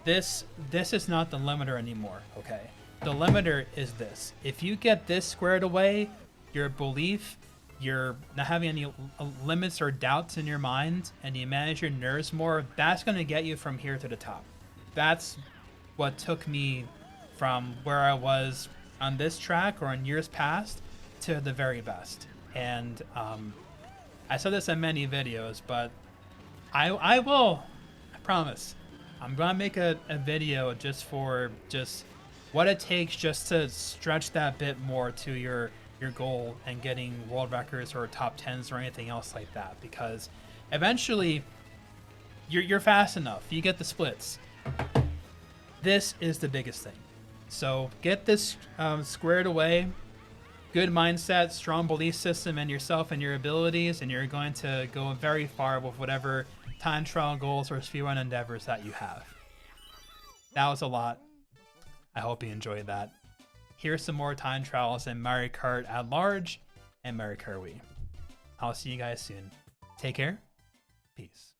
This is not the limiter anymore, okay? The limiter is this. If you get this squared away, your belief, you're not having any limits or doubts in your mind, and you manage your nerves more, that's going to get you from here to the top. That's what took me from where I was on this track or in years past to the very best. And I said this in many videos, but I will, I promise, I'm going to make a video just for just what it takes just to stretch that bit more to your goal and getting world records or top 10s or anything else like that, because eventually you're fast enough, you get the splits. This is the biggest thing. So get this squared away, good mindset, strong belief system in yourself and your abilities, and you're going to go very far with whatever time trial goals or speedrun endeavors that you have. That was a lot. I hope you enjoyed that. Here's some more time trials in Mario Kart at large and Mario Kart Wii. I'll see you guys soon. Take care. Peace.